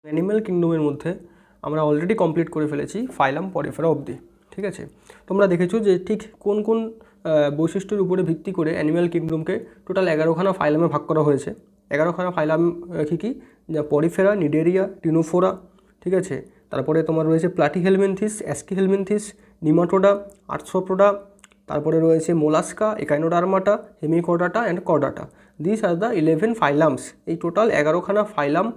Animal কিংডমের মধ্যে আমরা already complete করে ফেলেছি ফাইলাম পরিফেরা অবধি। ঠিক আছে, তোমরা দেখেছো যে ঠিক কোন কোন বৈশিষ্ট্যের উপরে ভিত্তি করে অ্যানিম্যাল কিংডমকে টোটাল 11খানা ফাইলামে ভাগ করা হয়েছে। 11খানা ফাইলাম কী কী? পরিফেরা, নিডেরিয়া, টিনোফোরা, ঠিক আছে, তারপরে তোমার রয়েছে প্লাটিহেলমিনথিস, অ্যাস্কিহেলমিনথিস, নিমাটোডা, আর্থ্রোপোডা, তারপরে রয়েছে mollusca, Echinodermata, Hemichordata and chordata. This are the 11 ফাইলামস। এই টোটাল 11খানা ফাইলাম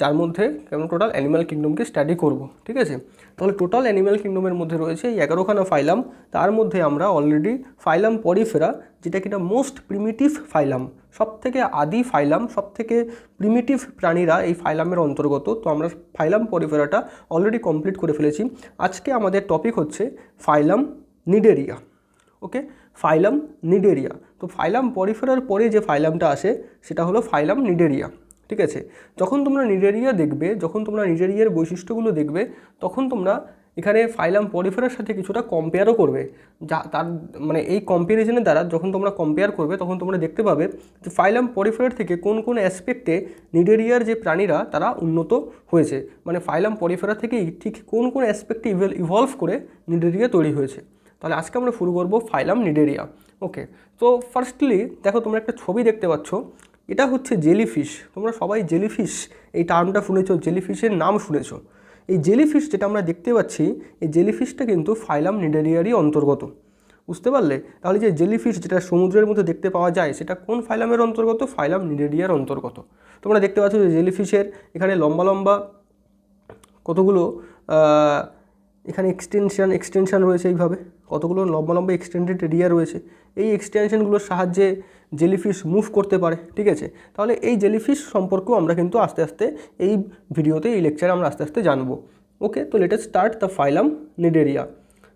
যার মধ্যে আমরা টোটাল অ্যানিম্যাল কিংডমকে স্টাডি করব। ঠিক আছে, তাহলে টোটাল অ্যানিম্যাল কিংডমের মধ্যে রয়েছে এই 11খানা ফাইলাম। তার মধ্যে আমরা অলরেডি ফাইলাম পরিফেরা, যেটা কিনা মোস্ট প্রিমিটিভ ফাইলাম, সবথেকে আদি ফাইলাম, সবথেকে প্রিমিটিভ প্রাণীরা এই ফাইলামের অন্তর্গত। তো আমরা ফাইলাম পরিফেরাটা অলরেডি কমপ্লিট করে ফেলেছি। আজকে আমাদের টপিক হচ্ছে ফাইলাম নিডেরিয়া। ওকে, ফাইলাম নিডেরিয়া। তো ফাইলাম পরিফেরার পরে যে ফাইলামটা আসে সেটা হলো ফাইলাম নিডেরিয়া। ঠিক আছে, যখন তোমরা নিডেরিয়া দেখবে, যখন তোমরা নিডেরিয়ার বৈশিষ্ট্যগুলো দেখবে, তখন তোমরা এখানে ফাইলাম পরিফেরার সাথে কিছুটা কম্পেয়ারও করবে। যা তার মানে এই কম্প্যারিজনের দ্বারা যখন তোমরা কম্পেয়ার করবে, তখন তোমরা দেখতে পাবে যে ফাইলাম পরিফেরার থেকে কোন কোন অ্যাসপেক্টে নিডেরিয়ার যে প্রাণীরা তারা উন্নত হয়েছে, মানে ফাইলাম পরিফেরা থেকেই ঠিক কোন কোন অ্যাসপেক্টে ইভলভ করে নিডেরিয়া তৈরি হয়েছে। তাহলে আজকে আমরা শুরু করবো ফাইলাম নিডেরিয়া। ওকে, তো ফার্স্টলি দেখো, তোমরা একটা ছবি দেখতে পাচ্ছ, এটা হচ্ছে জেলিফিশ। তোমরা সবাই জেলিফিশ এই টার্মটা শুনেছো, জেলিফিশের নাম শুনেছো। এই জেলিফিশ যেটা আমরা দেখতে পাচ্ছি, এই জেলিফিশটা কিন্তু ফাইলাম নিডেরিয়ারই অন্তর্গত। বুঝতে পারলে? তাহলে যে জেলিফিশ যেটা সমুদ্রের মধ্যে দেখতে পাওয়া যায়, সেটা কোন ফাইলামের অন্তর্গত? ফাইলাম নিডেরিয়ার অন্তর্গত। তোমরা দেখতে পাচ্ছ যে জেলিফিশের এখানে লম্বা লম্বা কতগুলো এখানে এক্সটেনশান রয়েছে, এইভাবে কতগুলো লম্বা লম্বা এক্সটেন্ডেড এরিয়া রয়েছে। এই এক্সটেনশনগুলোর সাহায্যে জেলিফিশ মুভ করতে পারে। ঠিক আছে, তাহলে এই জেলিফিশ সম্পর্কেও আমরা কিন্তু আস্তে আস্তে এই ভিডিওতে, এই লেকচারে আমরা আস্তে আস্তে জানবো। ওকে, তো let us start the phylum Cnidaria.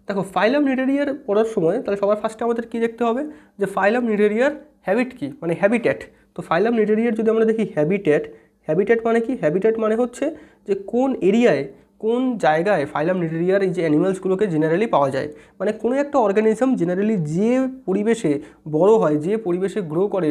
দেখো, ফাইলাম নিডেরিয়ার পড়ার সময় তাহলে সবার ফার্স্টে আমাদের কী দেখতে হবে, যে ফাইলাম নিডেরিয়ার হ্যাবিট কী, মানে হ্যাবিট্যাট। তো ফাইলাম নিডেরিয়ার যদি আমরা দেখি হ্যাবিট্যাট, হ্যাবিট্যাট মানে কি? হ্যাবিট্যাট মানে হচ্ছে যে কোন এরিয়ায়, কোন জায়গায় ফাইলাম নিডেরিয়ার এই যে অ্যানিমালসগুলোকে জেনারেলি পাওয়া যায়। মানে কোনো একটা অর্গানিজম জেনারেলি যে পরিবেশে বড় হয়, যে পরিবেশে গ্রো করে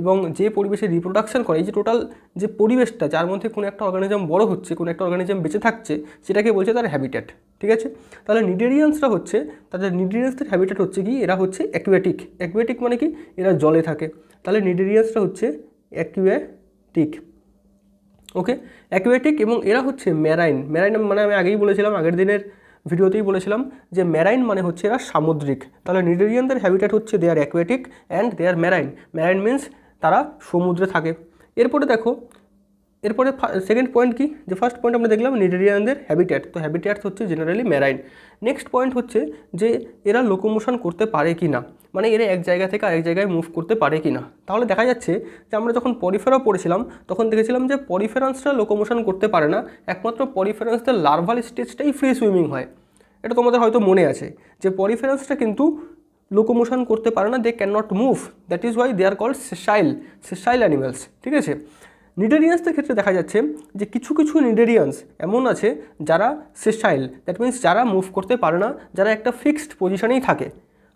এবং যে পরিবেশে রিপ্রোডাকশন করে, এই যে টোটাল যে পরিবেশটা যার মধ্যে কোনো একটা অর্গানিজম বড় হচ্ছে, কোনো একটা অর্গানিজম বেঁচে থাকছে, সেটাকে বলছে তার হ্যাবিট্যাট। ঠিক আছে, তাহলে নিডেরিয়ান্সরা হচ্ছে, তাদের নিডেরিয়ান্সদের হ্যাবিট্যাট হচ্ছে কি, এরা হচ্ছে অ্যাকুয়াটিক। অ্যাকুয়াটিক মানে কি? এরা জলে থাকে। তাহলে নিডেরিয়ান্সরা হচ্ছে অ্যাকুয়াটিক। ওকে, অ্যাকুয়াটিক, এবং এরা হচ্ছে ম্যারাইন। ম্যারাইন মানে আমি আগেই বলেছিলাম, আগের দিনের ভিডিওতেই বলেছিলাম যে ম্যারাইন মানে হচ্ছে এরা সামুদ্রিক। তাহলে নিডেরিয়ানদের হ্যাবিট্যাট হচ্ছে they are aquatic and they are marine. Marine means তারা সমুদ্রে থাকে। এরপরে দেখো, এরপরে সেকেন্ড পয়েন্ট কি, যে ফার্স্ট পয়েন্ট আমরা দেখলাম নিডেরিয়ানদের হ্যাবিট্যাট, তো হ্যাবিট্যাট হচ্ছে জেনারেলি ম্যারাইন। নেক্সট পয়েন্ট হচ্ছে যে এরা লোকোমোশন করতে পারে কি না, মানে এরা এক জায়গা থেকে আরেক জায়গায় মুভ করতে পারে কি না। তাহলে দেখা যাচ্ছে যে আমরা যখন পরিফেরা পড়েছিলাম তখন দেখেছিলাম যে পরিফেরান্সরা লোকোমোশন করতে পারে না, একমাত্র পরিফেরান্সদের লার্ভাল স্টেজটাই ফ্রি সুইমিং হয়। এটা তোমাদের হয়তো মনে আছে যে পরিফেরান্সটা কিন্তু লোকোমোশন করতে পারে না, they can not move, that is why they are called sessile animals. ঠিক আছে, নিডেরিয়ান্সদের ক্ষেত্রে দেখা যাচ্ছে যে কিছু কিছু নিডেরিয়ান্স এমন আছে যারা সেসাইল, দ্যাট মিন্স যারা মুভ করতে পারে না, যারা একটা ফিক্সড পজিশনেই থাকে।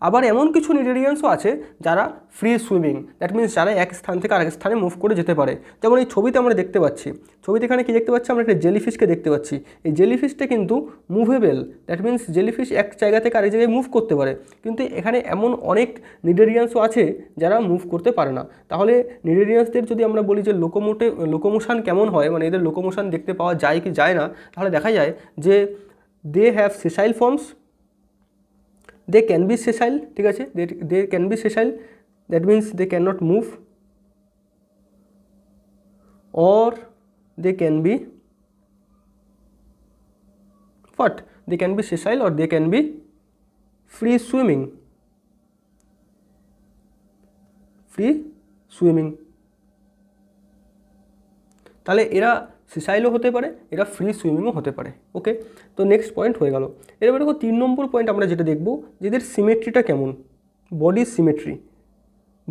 আবার এমন কিছু নিডেরিয়ান্সও আছে যারা ফ্রি সুইমিং, দ্যাট মিন্স যারা এক স্থান থেকে আরেক স্থানে মুভ করে যেতে পারে। যেমন এই ছবিতে আমরা দেখতে পাচ্ছি, ছবিতে এখানে কী দেখতে পাচ্ছি, আমরা একটা জেলিফিশকে দেখতে পাচ্ছি। এই জেলিফিশটা কিন্তু মুভেবল, দ্যাট মিন্স জেলিফিশ এক জায়গা থেকে আরেক জায়গায় মুভ করতে পারে। কিন্তু এখানে এমন অনেক নিডেরিয়ান্সও আছে যারা মুভ করতে পারে না। তাহলে নিডেরিয়ান্সদের যদি আমরা বলি যে লোকোমোশন কেমন হয়, মানে এদের লোকোমোশন দেখতে পাওয়া যায় কি যায় না, তাহলে দেখা যায় যে they have sessile forms, they can be sessile, ঠিক আছে, they can be sessile, that means they cannot move, or they can be what, they can be sessile or they can be free swimming, তাহলে এরা সেসাইলও হতে পারে, এরা free সুইমিংও হতে পারে। ওকে, তো নেক্সট পয়েন্ট হয়ে গেল। এরপরে দেখো 3 নম্বর পয়েন্ট আমরা যেটা দেখব, যে এদের সিমেট্রিটা কেমন, বডির সিমেট্রি।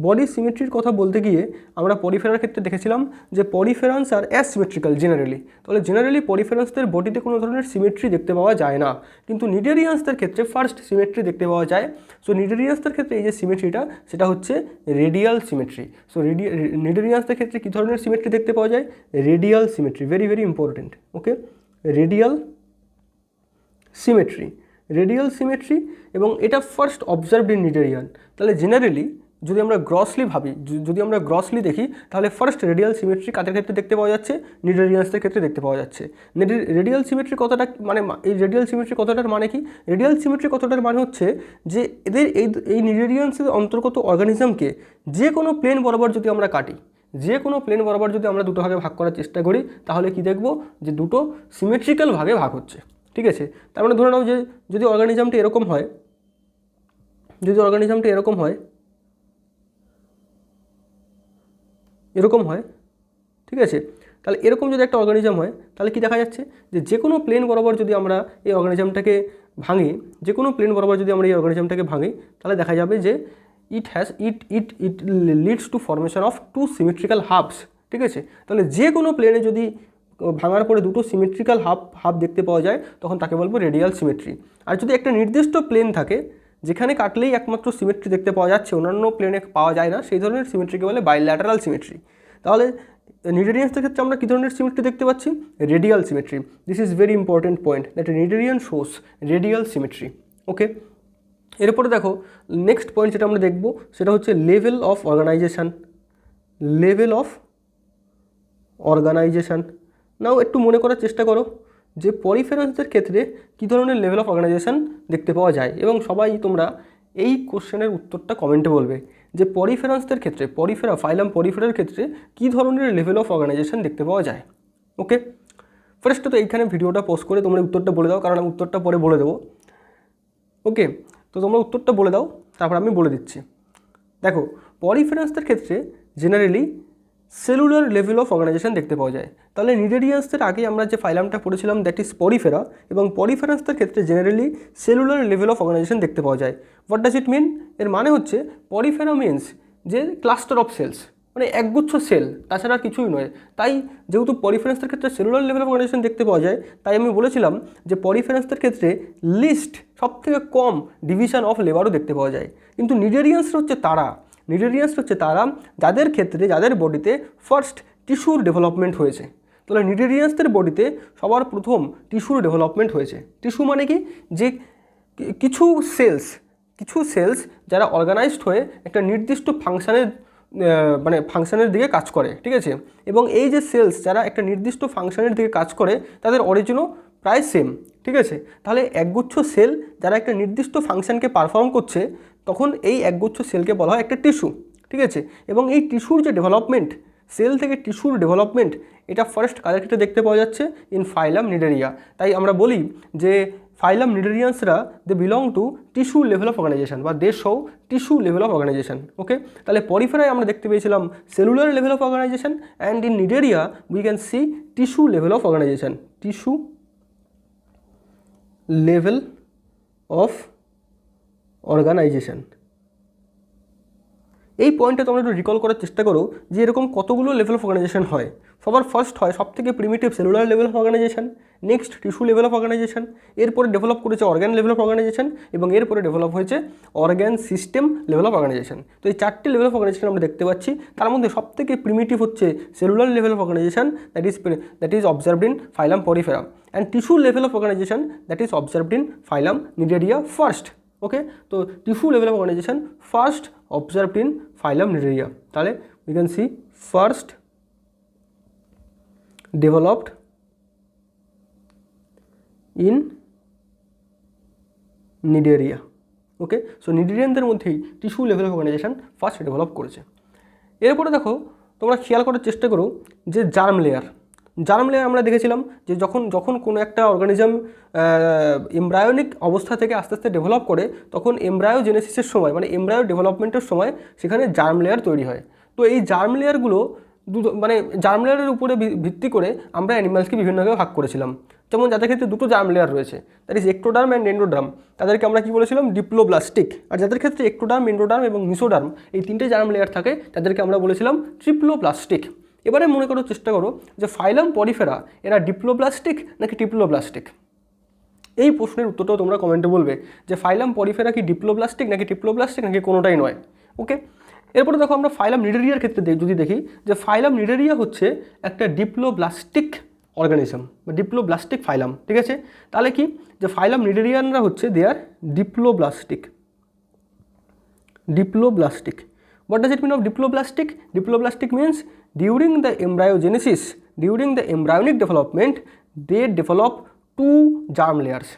বডি সিমেট্রির কথা বলতে গিয়ে আমরা পরিফেরার ক্ষেত্রে দেখেছিলাম যে পরিফেরান্স আর অ্যাসিমেট্রিক্যাল জেনারেলি। তাহলে জেনারেলি পরিফেরান্সদের বডিতে কোনো ধরনের সিমেট্রি দেখতে পাওয়া যায় না, কিন্তু নিডেরিয়ান্সদের ক্ষেত্রে ফার্স্ট সিমেট্রি দেখতে পাওয়া যায়। সো নিডেরিয়ান্সদের ক্ষেত্রে এই যে সিমেট্রিটা সেটা হচ্ছে রেডিয়াল সিমেট্রি। সো নিডেরিয়ান্সদের ক্ষেত্রে কী ধরনের সিমেট্রি দেখতে পাওয়া যায়? Radial symmetry, very very important. Okay, radial symmetry, radial symmetry, এবং এটা ফার্স্ট অবজার্ভড ইন নিডেরিয়ান। তাহলে জেনারেলি যদি আমরা গ্রসলি ভাবি, যদি আমরা গ্রসলি দেখি, তাহলে ফার্স্ট রেডিয়াল সিমেট্রি কাদের ক্ষেত্রে দেখতে পাওয়া যাচ্ছে? নিডেরিয়ান্সদের ক্ষেত্রে দেখতে পাওয়া যাচ্ছে। রেডিয়াল সিমেট্রি কথাটা মানে এই রেডিয়াল সিমেট্রি কথাটার মানে কি? রেডিয়াল সিমেট্রি কথাটার মানে হচ্ছে যে এদের এই নিডেরিয়ান্সের অন্তর্গত অর্গানিজমকে যে কোনো প্লেন বরাবর যদি আমরা কাটি, যে কোনো প্লেন বরাবর যদি আমরা দুটো ভাগে ভাগ করার চেষ্টা করি, তাহলে কি দেখব? যে দুটো সিমেট্রিক্যাল ভাগে ভাগ হচ্ছে। ঠিক আছে, তার মানে ধরে নাও যে যদি অর্গানিজমটি এরকম হয়, এরকম হয়, ঠিক আছে, তাহলে এরকম যদি একটা অর্গানিজম হয়, তাহলে কি দেখা যাচ্ছে? যে কোনো প্লেন বরাবর যদি আমরা এই অর্গানিজমটাকে ভাঙি, যে কোনো প্লেন বরাবর যদি আমরা এই অর্গানিজমটাকে ভাঙি, তাহলে দেখা যাবে যে it leads to formation of two symmetrical halves. ঠিক আছে, তাহলে যে কোনো প্লেনে যদি ভাঙার পরে দুটো সিমেট্রিক্যাল হাব দেখতে পাওয়া যায়, তখন তাকে বলবো রেডিয়াল সিমেট্রি। আর যদি একটা নির্দিষ্ট প্লেন থাকে যেখানে কাটলেই একমাত্র সিমেট্রি দেখতে পাওয়া যাচ্ছে, অন্যান্য প্লেনে পাওয়া যায় না, সেই ধরনের সিমেট্রিকে বলে বাইল্যাটারাল সিমেট্রি। তাহলে নিডেরিয়ান্সদের ক্ষেত্রে আমরা কী ধরনের সিমেট্রি দেখতে পাচ্ছি? Radial symmetry. This is very important point, that cnidarian shows radial symmetry. Okay, এরপরে দেখো নেক্সট পয়েন্ট যেটা আমরা দেখব সেটা হচ্ছে level of organisation. Level of organisation. Now একটু মনে করার চেষ্টা করো যে পরিফেরান্সদের ক্ষেত্রে কী ধরনের লেভেল অফ অর্গানাইজেশন দেখতে পাওয়া যায়, এবং সবাই তোমরা এই কোশ্চেনের উত্তরটা কমেন্টে বলবে যে পরিফেরান্সদের ক্ষেত্রে, ফাইলাম পরিফেরার ক্ষেত্রে কী ধরনের লেভেল অফ অর্গানাইজেশন দেখতে পাওয়া যায়। ওকে, ফার্স্ট তো এইখানে ভিডিওটা পোস্ট করে তোমরা উত্তরটা বলে দাও, কারণ আমি উত্তরটা পরে বলে দেবো। ওকে, তো তোমরা উত্তরটা বলে দাও, তারপর আমি বলে দিচ্ছি। দেখো, পরিফেরান্সদের ক্ষেত্রে generally cellular level of organization দেখতে পাওয়া যায়। তাহলে নিডেরিয়ান্সদের আগে আমরা যে ফাইলামটা পড়েছিলাম দ্যাট ইজ পরিফেরা, এবং পরিফেরান্সদের ক্ষেত্রে generally cellular level of organization দেখতে পাওয়া যায়। What does it mean? এর মানে হচ্ছে পরিফেরা মিনস যে ক্লাস্টার অফ সেলস, মানে একগুচ্ছ সেল, তাছাড়া কিছুই নয়। তাই যেহেতু পরিফেরান্সদের ক্ষেত্রে সেলুলার লেভেল অফ অর্গানাইজেশন দেখতে পাওয়া যায়, তাই আমি বলেছিলাম যে পরিফেরান্সদের ক্ষেত্রে লিস্ট সবথেকে কম ডিভিশন অফ লেবারও দেখতে পাওয়া যায়। কিন্তু নিডেরিয়ান্সরা হচ্ছে তারা যাদের ক্ষেত্রে, যাদের বডিতে ফার্স্ট টিস্যুর ডেভেলপমেন্ট হয়েছে। তাহলে নিডেরিয়ান্সদের বডিতে সবার প্রথম টিস্যুর ডেভেলপমেন্ট হয়েছে। টিস্যু মানে কি? যে কিছু সেলস যারা অর্গানাইজড হয়ে একটা নির্দিষ্ট ফাংশনের দিকে কাজ করে। ঠিক আছে, এবং এই যে সেলস যারা একটা নির্দিষ্ট ফাংশনের দিকে কাজ করে, তাদের অরিজিনও প্রায় সেম। ঠিক আছে, তাহলে একগুচ্ছ সেল যারা একটা নির্দিষ্ট ফাংশনকে পারফর্ম করছে, তখন এই একগুচ্ছ সেলকে বলা হয় একটা টিস্যু। ঠিক আছে, এবং এই টিস্যুর যে ডেভেলপমেন্ট, সেল থেকে টিস্যুর ডেভেলপমেন্ট, এটা ফার্স্ট কাদের ক্ষেত্রে দেখতে পাওয়া যাচ্ছে? In phylum Cnidaria. তাই আমরা বলি যে ফাইলাম নিডেরিয়ান্সরা they belong to tissue level of organisation, বা they show tissue level of organisation. Okay, তাহলে পরিফেরায় আমরা দেখতে পেয়েছিলাম cellular level of organisation, and in Cnidaria we can see tissue level of organisation. Tissue level of organisation. এই পয়েন্টটা তোমরা একটু রিকল করার চেষ্টা করো যে এরকম কতগুলো লেভেল অফ অর্গানাইজেশন হয়। সবার ফার্স্ট হয় সবথেকে primitive cellular level of organization, next tissue level of organization, এরপরে ডেভেলপ করেছে অর্গ্যান লেভেল অফ অর্গানাইজেশন, এবং এরপরে ডেভেলপ হয়েছে organ system level of organization. তো এই চারটি লেভেল অফ অর্গানাইজেশন আমরা দেখতে পাচ্ছি। তার মধ্যে সবথেকে প্রিমিটিভ হচ্ছে cellular level of organisation, that is observed in phylum Porifera, and tissue level of organisation that is observed in phylum Cnidaria first. Okay, তো tissue level of organisation first observed in phylum Cnidaria. তাহলে we can see first developed in Cnidaria. Okay, so নিডেরিয়ানদের মধ্যেই tissue level of organisation first develop করেছে। এরপরে দেখো, তোমরা খেয়াল করার চেষ্টা করো যে জার্ম লেয়ার আমরা দেখেছিলাম যে যখন কোনো একটা অর্গানিজম এমব্রায়োনিক অবস্থা থেকে আস্তে আস্তে ডেভেলপ করে, তখন এমব্রায়োজেনেসিসের সময়, মানে এমব্রায়ো ডেভেলপমেন্টের সময় সেখানে জার্ম লেয়ার তৈরি হয়। তো এই জার্ম লেয়ারগুলো মানে জার্ম লেয়ারের উপরে ভিত্তি করে আমরা অ্যানিমালসকে বিভিন্নভাবে ভাগ করেছিলাম। যেমন যাদের ক্ষেত্রে দুটো জার্ম লেয়ার রয়েছে, that is ectoderm and endoderm, তাদেরকে আমরা কী বলেছিলাম? ডিপ্লোব্লাস্টিক। আর যাদের ক্ষেত্রে এক্টোডার্ম, এন্ডোডার্ম এবং মিসোডার্ম এই তিনটে জার্ম লেয়ার থাকে, তাদেরকে আমরা বলেছিলাম ট্রিপ্লোপ্লাস্টিক। এবারে মনে করার চেষ্টা করো যে ফাইলাম পরিফেরা এরা ডিপ্লোব্লাস্টিক নাকি ট্রিপ্লোব্লাস্টিক? এই প্রশ্নের উত্তরটাও তোমরা কমেন্টে বলবে যে ফাইলাম পরিফেরা কি ডিপ্লোব্লাস্টিক নাকি ট্রিপ্লোব্লাস্টিক নাকি কোনোটাই নয়। ওকে, এরপরে দেখো আমরা ফাইলাম নিডারিয়ার ক্ষেত্রে যদি দেখি যে ফাইলাম নিডারিয়া হচ্ছে একটা ডিপ্লোব্লাস্টিক অর্গানিজম বা ডিপ্লোব্লাস্টিক ফাইলাম। ঠিক আছে, তাহলে কি যে ফাইলাম নিডারিয়ানরা হচ্ছে they are diploblastic. Diploblastic, what does it mean of diploblastic? Diploblastic means during the embryogenesis, during the embryonic development they develop two germ layers।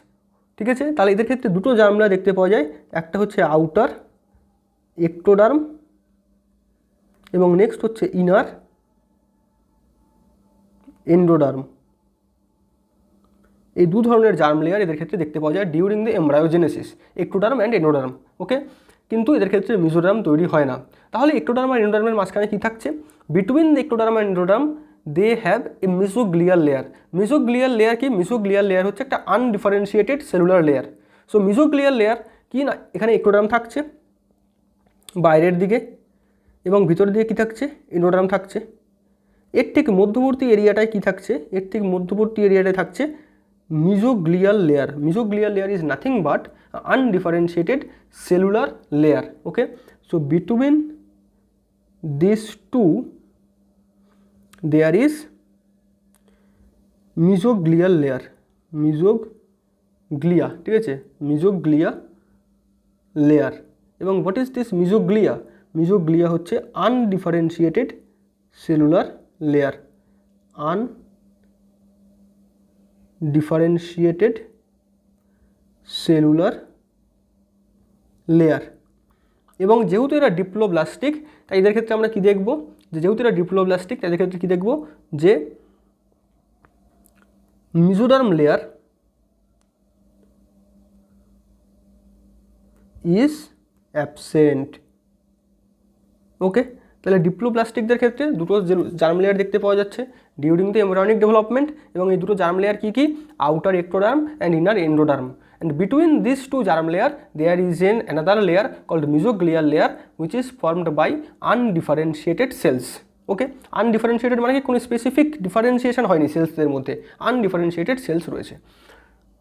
ঠিক আছে, তাহলে এদের ক্ষেত্রে দুটো জার্ম লেয়ার দেখতে পাওয়া যায়, একটা হচ্ছে আউটার এক্টোডার্ম এবং নেক্সট হচ্ছে ইনার এন্ডোডার্ম। এই দু ধরনের জার্ম লেয়ার এদের ক্ষেত্রে দেখতে পাওয়া যায় during the embryogenesis, ectoderm and endoderm. Okay, কিন্তু এদের ক্ষেত্রে মিজোডার্ম তৈরি হয় না। তাহলে এক্টোডার্ম আর এন্ডোডার্মের মাঝখানে কী থাকছে? Between the ectoderm and endoderm they have a mesogleal layer. Mesogleal layer কি? মিজোগ্লিয়াল লেয়ার হচ্ছে একটা undifferentiated cellular layer. So mesogleal layer কি না, এখানে এক্টোডার্ম থাকছে বাইরের দিকে এবং ভিতরের দিকে কী থাকছে? এন্ডোডার্ম থাকছে। এর ঠিক মধ্যবর্তী এরিয়াটায় কী থাকছে? এর ঠিক মধ্যবর্তী এরিয়াটায় থাকছে mesogleal layer. Mesogleal layer is nothing but undifferentiated cellular layer. Okay, so between these two there is mesoglial layer, mesoglia, ঠিক আছে, মেজোগ্লিয়া লেয়ার। এবং হোয়াট ইজ দিস মেজোগ্লিয়া? মেজোগ্লিয়া হচ্ছে undifferentiated cellular layer, undifferentiated cellular layer. এবং যেহেতু এরা ডিপ্লোব্লাস্টিক তাই এদের ক্ষেত্রে আমরা কী দেখব? যে যেহেতু এরা ডিপ্লোব্লাস্টিক তাদের ক্ষেত্রে কী দেখব? যে মিজোডার্ম লেয়ার ইজ অ্যাবসেন্ট। ওকে, তাহলে ডিপ্লোব্লাস্টিকদের ক্ষেত্রে দুটো জার্ম লেয়ার দেখতে পাওয়া যাচ্ছে ডিউরিং দ্য এমব্রায়োনিক ডেভেলপমেন্ট, এবং এই দুটো জার্ম লেয়ার কী কী? Outer ectoderm and inner endoderm. And between these two germ layer there is another layer called mesoglial layer which is formed by undifferentiated cells. Okay, undifferentiated মানে কি কোনো specific differentiation হয়নি সেলসদের মধ্যে, আনডিফারেন্সিয়েটেড সেলস রয়েছে।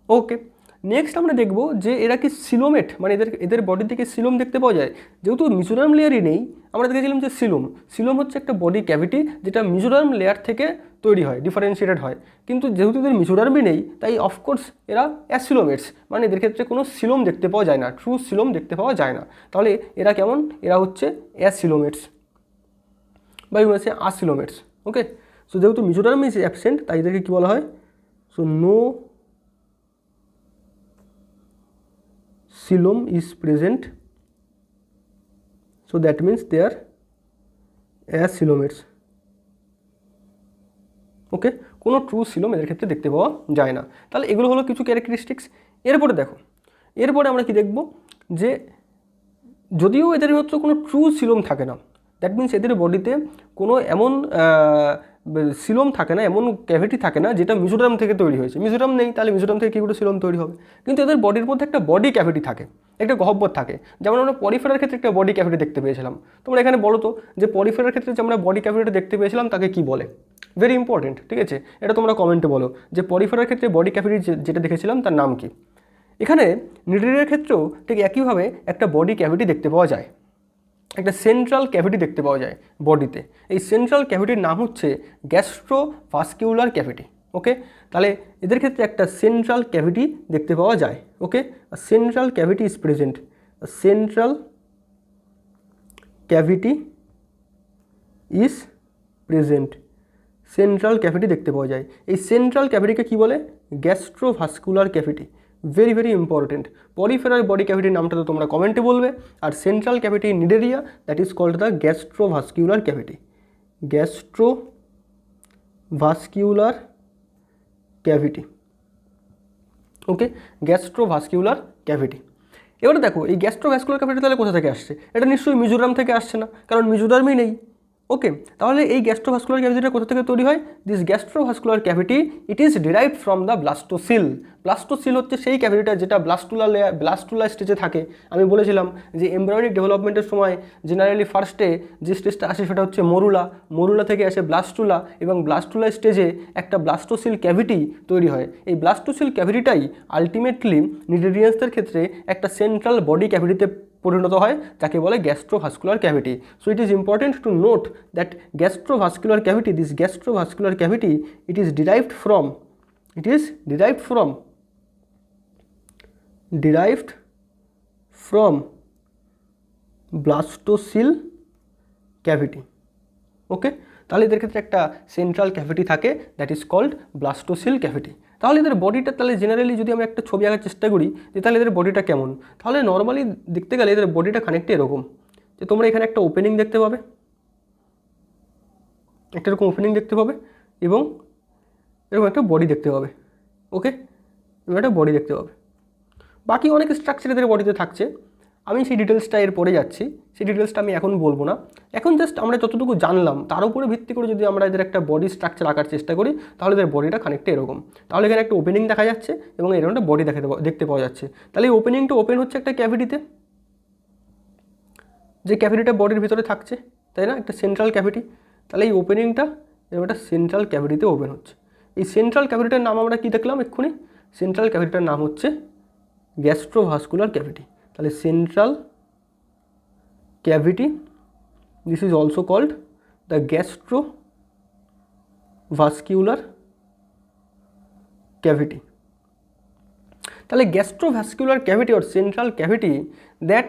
ওকে, next আমরা দেখব যে এরা কি সিলোমেট, মানে এদের বডি থেকে সিলোম দেখতে পাওয়া যায়। যেহেতু মিজোরাম লেয়ারই নেই, আমরা দেখেছিলাম যে সিলোম হচ্ছে একটা বডি ক্যাভিটি যেটা মিজোরাম লেয়ার থেকে তৈরি হয়, ডিফারেন্সিয়েটেড হয়। কিন্তু যেহেতু এদের মিজোরামই নেই তাই অফকোর্স এরা অ্যাসিলোমেটস, মানে এদের ক্ষেত্রে কোনো সিলোম দেখতে পাওয়া যায় না, ট্রু সিলোম দেখতে পাওয়া যায় না। তাহলে এরা কেমন? এরা হচ্ছে অ্যাসিলোমেটস বা হচ্ছে আসিলোমেটস। ওকে, সো যেহেতু মিজোরাম ইজ অ্যাবসেন্ট তাই এদেরকে কী বলা হয়? So no coelom is present, so that means they are ascilomates. Okay, কোনো ট্রু সিলোম এদের ক্ষেত্রে দেখতে পাওয়া যায় না। তাহলে এগুলো হলো কিছু ক্যারেক্টারিস্টিক্স। এরপরে দেখো, এরপরে আমরা কি দেখব? যে যদিও এদের হচ্ছে কোনো ট্রু সিলোম থাকে না, দ্যাট মিন্স এদের বডিতে কোনো এমন সিলোম থাকে না, এমন ক্যাভিটি থাকে না যেটা মিজোরাম থেকে তৈরি হয়েছে। মিজোরাম নেই, তাহলে মিজোরাম থেকে কী করে সিলোম তৈরি হবে? কিন্তু এদের বডির মধ্যে একটা বডি ক্যাভিটি থাকে, একটা গহ্বর থাকে। যেমন আমরা পরিফেরার ক্ষেত্রে একটা বডি ক্যাভিটি দেখতে পেয়েছিলাম। তোমরা এখানে বলো তো যে পরিফেরার ক্ষেত্রে যে আমরা বডি ক্যাভিটিটা দেখতে পেয়েছিলাম তাকে কি বলে? ভেরি ইম্পর্টেন্ট, ঠিক আছে, এটা তোমরা কমেন্টে বলো যে পরিফেরার ক্ষেত্রে বডি ক্যাভিটি যেটা দেখেছিলাম তার নাম কি। এখানে নিডারিয়ার ক্ষেত্রেও ঠিক একইভাবে একটা বডি ক্যাভিটি দেখতে পাওয়া যায়, একটা সেন্ট্রাল ক্যাভিটি দেখতে পাওয়া যায় বডিতে। এই সেন্ট্রাল ক্যাভিটির নাম হচ্ছে গ্যাস্ট্রোভাস্কিউলার ক্যাভিটি। ওকে, তাহলে এদের ক্ষেত্রে একটা সেন্ট্রাল ক্যাভিটি দেখতে পাওয়া যায়। Okay, central cavity is present, central cavity is present, central cavity দেখতে পাওয়া যায়। এই সেন্ট্রাল ক্যাভিটিকে কী বলে? Gastrovascular cavity. Very very important. Poriferal body ক্যাভিটির নামটা তো তোমরা কমেন্টে বলবে। আর central cavity Cnidaria that is called the gastrovascular cavity, gastrovascular cavity. Okay, gastrovascular cavity. এবারে দেখো এই গ্যাস্ট্রোভাস্কুলার ক্যাভিটি তাহলে কোথা থেকে আসছে? এটা নিশ্চয়ই মিজোরাম থেকে আসছে না, কারণ মিজোরামই নেই। ওকে, তাহলে এই গ্যাস্ট্রোভাস্কুলার ক্যাভিটিটা কোথা থেকে তৈরি হয়? This gastrovascular cavity it is derived from the blastocoel. Blastocoel হচ্ছে সেই ক্যাভিটিটা যেটা ব্লাস্টুলা স্টেজে থাকে। আমি বলেছিলাম যে এমব্রায়োনিক ডেভেলপমেন্টের সময় জেনারেলি ফার্স্টে যে স্টেজটা আসে সেটা হচ্ছে মরুলা থেকে আসে ব্লাস্টুলা, এবং ব্লাস্টুলা স্টেজে একটা ব্লাস্টোসিল ক্যাভিটি তৈরি হয়। এই ব্লাস্টোসিল ক্যাভিটিটাই আলটিমেটলি নিডেরিয়ান্সদের ক্ষেত্রে একটা সেন্ট্রাল বডি ক্যাভিটিতে পরিণত হয়, যাকে বলে gastrovascular cavity. So it is important to note that gastrovascular cavity, this gastrovascular cavity, it is derived from blastocoel cavity. Okay, তাহলে এদের ক্ষেত্রে একটা সেন্ট্রাল ক্যাভিটি থাকে, that is called blastocoel cavity. তাহলে এদের বডিটা, তাহলে জেনারেলি যদি আমরা একটা ছবি আঁকার চেষ্টা করি যে তাহলে এদের বডিটা কেমন, তাহলে নর্মালি দেখতে গেলে এদের বডিটা খানিকটা এরকম, যে তোমরা এখানে একটা ওপেনিং দেখতে পাবে, একটা এরকম ওপেনিং দেখতে পাবে, এবং এরকম একটা বডি দেখতে পাবে। ওকে, এরকম একটা বডি দেখতে পাবে। বাকি অনেক স্ট্রাকচার এদের বডিতে থাকছে, আমি সেই ডিটেলসটা এর পরে যাচ্ছি, সেই ডিটেলসটা আমি এখন বলবো না। এখন জাস্ট আমরা যতটুকু জানলাম তার উপরে ভিত্তি করে যদি আমরা এদের একটা বডি স্ট্রাকচার আঁকার চেষ্টা করি, তাহলে এদের বডিটা খানিকটা এরকম। তাহলে এখানে একটা ওপেনিং দেখা যাচ্ছে এবং এরকম একটা বডি দেখতে পাওয়া যাচ্ছে। তাহলে এই ওপেনিংটা ওপেন হচ্ছে একটা ক্যাভিটিতে, যে ক্যাভিটিটা বডির ভিতরে থাকছে, তাই না, একটা সেন্ট্রাল ক্যাভিটি। তাহলে এই ওপেনিংটা এরকম একটা সেন্ট্রাল ক্যাভিটিতে ওপেন হচ্ছে। এই সেন্ট্রাল ক্যাভিটিটার নাম আমরা কী দেখলাম এক্ষুনি? সেন্ট্রাল ক্যাভিটিটার নাম হচ্ছে গ্যাস্ট্রোভাস্কুলার ক্যাভিটি। তাহলে central cavity, this is also called the gastrovascular cavity. তাহলে gastrovascular cavity or central cavity that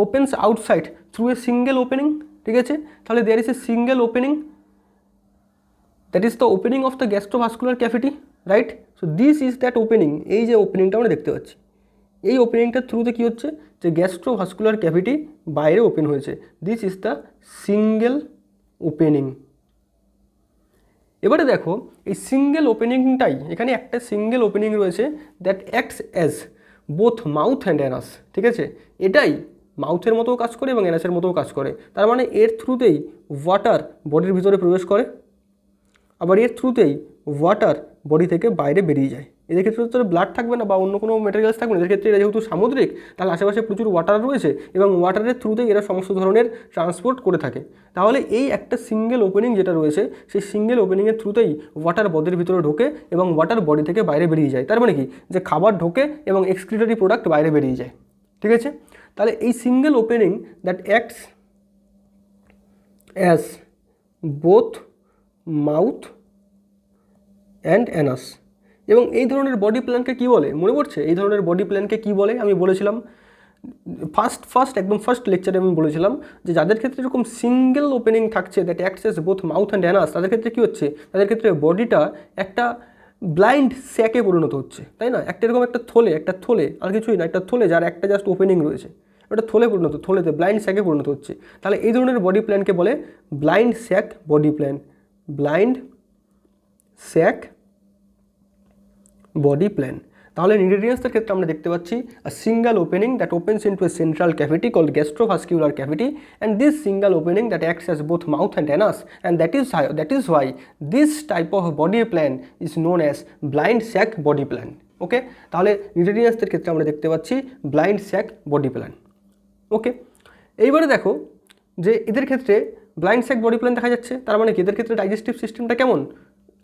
opens outside through a single opening, ঠিক আছে। তাহলে there is a single opening, that is the opening of the gastrovascular cavity, right. So this is that opening, এই যে ওপেনিংটা আমরা দেখতে পাচ্ছি, এই ওপেনিংটার থ্রুতে কী হচ্ছে, যে গ্যাস্ট্রোভাস্কুলার ক্যাভিটি বাইরে ওপেন হয়েছে। This is the single opening. এবারে দেখো এই সিঙ্গেল ওপেনিংটাই, এখানে একটা সিঙ্গেল ওপেনিং রয়েছে that acts as both mouth and Anas, ঠিক আছে। এটাই মাউথের মতোও কাজ করে এবং অ্যানাসের মতোও কাজ করে। তার মানে এর থ্রুতেই ওয়াটার বডির ভিতরে প্রবেশ করে, আবার এর থ্রুতেই ওয়াটার বডি থেকে বাইরে বেরিয়ে যায়। এদের ক্ষেত্রে তো ব্লাড থাকবে না বা অন্য কোনো মেটেরিয়ালস থাকবে না, এদের ক্ষেত্রে এরা যেহেতু সামুদ্রিক, তাহলে আশেপাশে প্রচুর ওয়াটার রয়েছে এবং ওয়াটারের থ্রুতেই এরা সমস্ত ধরনের ট্রান্সপোর্ট করে থাকে। তাহলে এই একটা সিঙ্গেল ওপেনিং যেটা রয়েছে, সেই সিঙ্গেল ওপেনিংয়ের থ্রুতেই ওয়াটার বডির ভিতরে ঢোকে এবং ওয়াটার বডি থেকে বাইরে বেরিয়ে যায়। তার মানে কি, যে খাবার ঢোকে এবং এক্সক্রিটরি প্রোডাক্ট বাইরে বেরিয়ে যায়, ঠিক আছে। তাহলে এই single opening that acts as both mouth and anus, এবং এই ধরনের বডি প্ল্যানকে কী বলে মনে পড়ছে? এই ধরনের বডি প্ল্যানকে কী বলে? আমি বলেছিলাম একদম ফার্স্ট লেকচারে আমি বলেছিলাম যে যাদের ক্ষেত্রে এরকম সিঙ্গেল ওপেনিং থাকছে that acts as both mouth and Anas, তাদের ক্ষেত্রে কী হচ্ছে, তাদের ক্ষেত্রে বডিটা একটা ব্লাইন্ড স্যাকে পরিণত হচ্ছে, তাই না। একটা এরকম একটা থলে আর কিছুই না, একটা থলে যার একটা জাস্ট ওপেনিং রয়েছে, ওটা থলেতে ব্লাইন্ড স্যাকে পরিণত হচ্ছে। তাহলে এই ধরনের বডি প্ল্যানকে বলে blind sac body plan, blind sac body plan. তাহলে নিডেরিয়ান্সদের ক্ষেত্রে আমরা দেখতে পাচ্ছি a single opening that opens into a central cavity called gastrovascular cavity, and this single opening that acts as both mouth and anus, and that is why this type of body plan is known as blind sac body plan. Okay, তাহলে নিডেরিয়ান্সদের ক্ষেত্রে আমরা দেখতে পাচ্ছি blind sac body plan. Okay, এইবারে দেখো যে এদের ক্ষেত্রে ব্লাইন্ড স্যাক বডি প্ল্যান দেখা যাচ্ছে, তার মানে কি এদের ক্ষেত্রে ডাইজেস্টিভ সিস্টেমটা কেমন?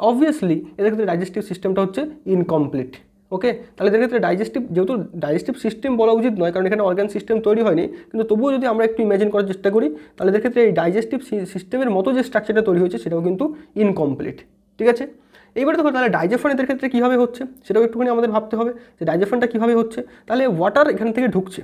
অবভিয়াসলি এদের ক্ষেত্রে ডাইজেস্টিভ সিস্টেমটা হচ্ছে ইনকমপ্লিট। ওকে, তাহলে এদের ক্ষেত্রে যেহেতু ডাইজেস্টিভ সিস্টেম বলা উচিত নয়, কারণ এখানে অর্গান সিস্টেম তৈরি হয়নি, কিন্তু তবুও যদি আমরা একটু ইমাজিন করার চেষ্টা করি, তাহলে এদের ক্ষেত্রে এই ডাইজেস্টিভ সিস্টেমের মতো যে স্ট্রাকচারটা তৈরি হয়েছে সেটাও কিন্তু ইনকমপ্লিট, ঠিক আছে। এইবারে দেখো তাহলে ডাইজেশন এদের ক্ষেত্রে কীভাবে হচ্ছে সেটাও একটুখানি আমাদের ভাবতে হবে যে ডাইজেশনটা কীভাবে হচ্ছে। তাহলে ওয়াটার এখান থেকে ঢুকছে,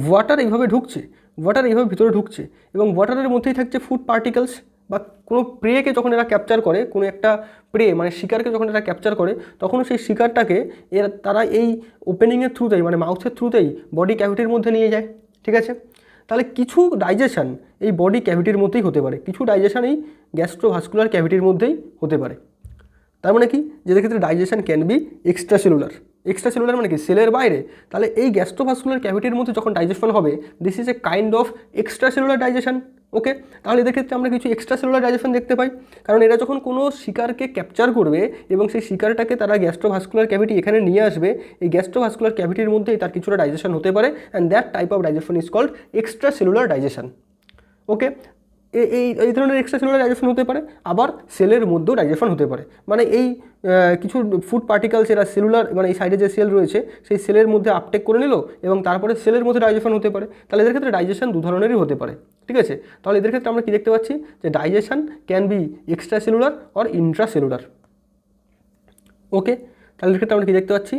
ওয়াটার এইভাবে ভিতরে ঢুকছে এবং ওয়াটারের মধ্যেই থাকছে ফুড পার্টিকেলস, বা কোনো প্রেকে যখন এরা ক্যাপচার করে, কোনো একটা প্রে মানে শিকারকে যখন এরা ক্যাপচার করে, তখন সেই শিকারটাকে তারা এই ওপেনিংয়ের থ্রুতেই মানে মাউথের থ্রুতেই বডি ক্যাভিটির মধ্যে নিয়ে যায়, ঠিক আছে। তাহলে কিছু ডাইজেশন এই বডি ক্যাভিটির মধ্যেই হতে পারে, কিছু ডাইজেশন এই গ্যাস্ট্রোভাস্কুলার ক্যাভিটির মধ্যেই হতে পারে। তার মানে কি, যেদের ক্ষেত্রে ডাইজেশন ক্যান বি এক্সট্রাসেলুলার মানে কি, সেলের বাইরে। তাহলে এই গ্যাস্ট্রোভাস্কুলার ক্যাভিটির মধ্যে যখন ডাইজেশন হবে, this is a kind of extracellular digestion. Okay, তাহলে এদের ক্ষেত্রে আমরা কিছু এক্সট্রা সেলুলার ডাইজেশন দেখতে পাই, কারণ এরা যখন কোনো শিকারকে ক্যাপচার করবে এবং সেই শিকারটাকে তারা গ্যাস্ট্রোভাস্কুলার ক্যাভিটি এখানে নিয়ে আসবে, এই গ্যাস্ট্রোভাস্কুলার ক্যাভিটির মধ্যেই তার কিছুটা ডাইজেশন হতে পারে, and that type of digestion is called extracellular digestion. Okay, এই ধরনের এক্সট্রা সেলুলার ডাইজেশন হতে পারে, আবার সেলের মধ্যেও ডাইজেশন হতে পারে, মানে এই কিছু ফুড পার্টিকেলস এরা সেলুলার মানে এই সাইডে যে সেল রয়েছে সেই সেলের মধ্যে আপটেক করে নিল এবং তারপরে সেলের মধ্যে ডাইজেশন হতে পারে। তাহলে এদের ক্ষেত্রে ডাইজেশন দু ধরনেরই হতে পারে, ঠিক আছে। তাহলে এদের ক্ষেত্রে আমরা কী দেখতে পাচ্ছি যে digestion can be extracellular or intracellular. Okay, তাহলে এদের ক্ষেত্রে আমরা কী দেখতে পাচ্ছি,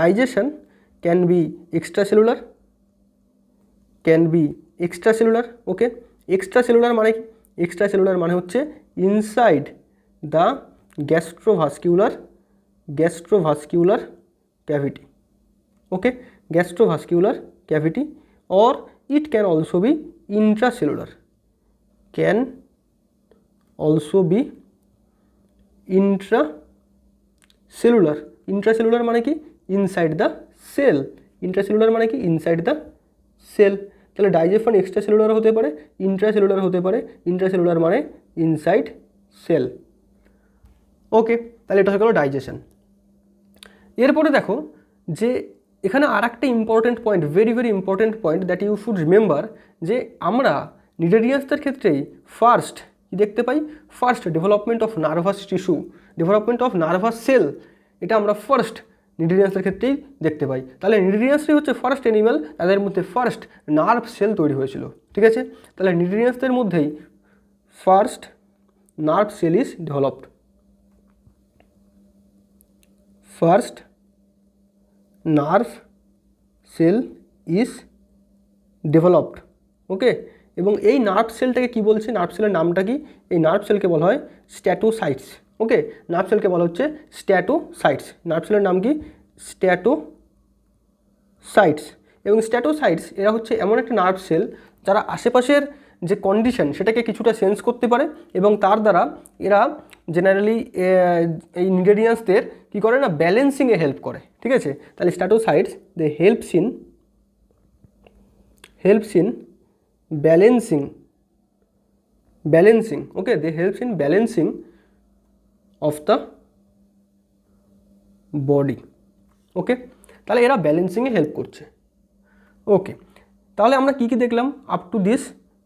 digestion can be extracellular, can be extracellular. Okay, extracellular মানে কি? এক্সট্রা সেলুলার মানে হচ্ছে inside the gastrovascular cavity. Okay, gastrovascular cavity, or it can also be intracellular, can also be intracellular। intracellular মানে কি? inside the cell, intracellular মানে কি? inside the cell। তাহলে digestion extra cellular হতে পারে, ইন্ট্রাসেলুলার হতে পারে, ইন্ট্রাসেলুলার মানে ইনসাইড সেল। ওকে, তাহলে এটা হয়ে গেল ডাইজেশন। এরপরে দেখো যে এখানে আর একটা important point, very very important point that you should remember, যে আমরা নিডেরিয়ান্সদের ক্ষেত্রেই ফার্স্ট কি দেখতে পাই? First development of nervous tissue, development of nervous cell, এটা আমরা ফার্স্ট নিডেরিয়ান্সের ক্ষেত্রেই দেখতে পাই। তাহলে নিডেরিয়ান্সই হচ্ছে ফার্স্ট অ্যানিমাল তাদের মধ্যে ফার্স্ট নার্ভ সেল তৈরি হয়েছিল, ঠিক আছে। তাহলে নিডেরিয়ান্সদের মধ্যেই first nerve cell is developed, first nerve cell is developed. Okay, এবং এই নার্ভ সেলটাকে কি বলছে? নার্ভ সেলের নামটা কি? এই নার্ভ সেলকে বলা হয় স্ট্যাটোসাইটস। ওকে, নার্ভ সেলকে বলা হচ্ছে স্ট্যাটোসাইটস। নার্ভ সেলের নাম কি? স্ট্যাটোসাইটস। এবং স্ট্যাটোসাইটস এরা হচ্ছে এমন একটা নার্ভ সেল যারা আশেপাশের যে কন্ডিশন সেটাকে কিছুটা সেন্স করতে পারে এবং তার দ্বারা এরা জেনারেলি এই ইনগ্রেডিয়েন্টসদের কী করে না, ব্যালেন্সিংয়ে হেল্প করে, ঠিক আছে। তাহলে statocytes they helps in balancing. Okay, they helps in balancing of the body. Okay, তাহলে এরা ব্যালেন্সিংয়ে হেল্প করছে। ওকে, তাহলে আমরা কী কী দেখলাম? আপ টু দিস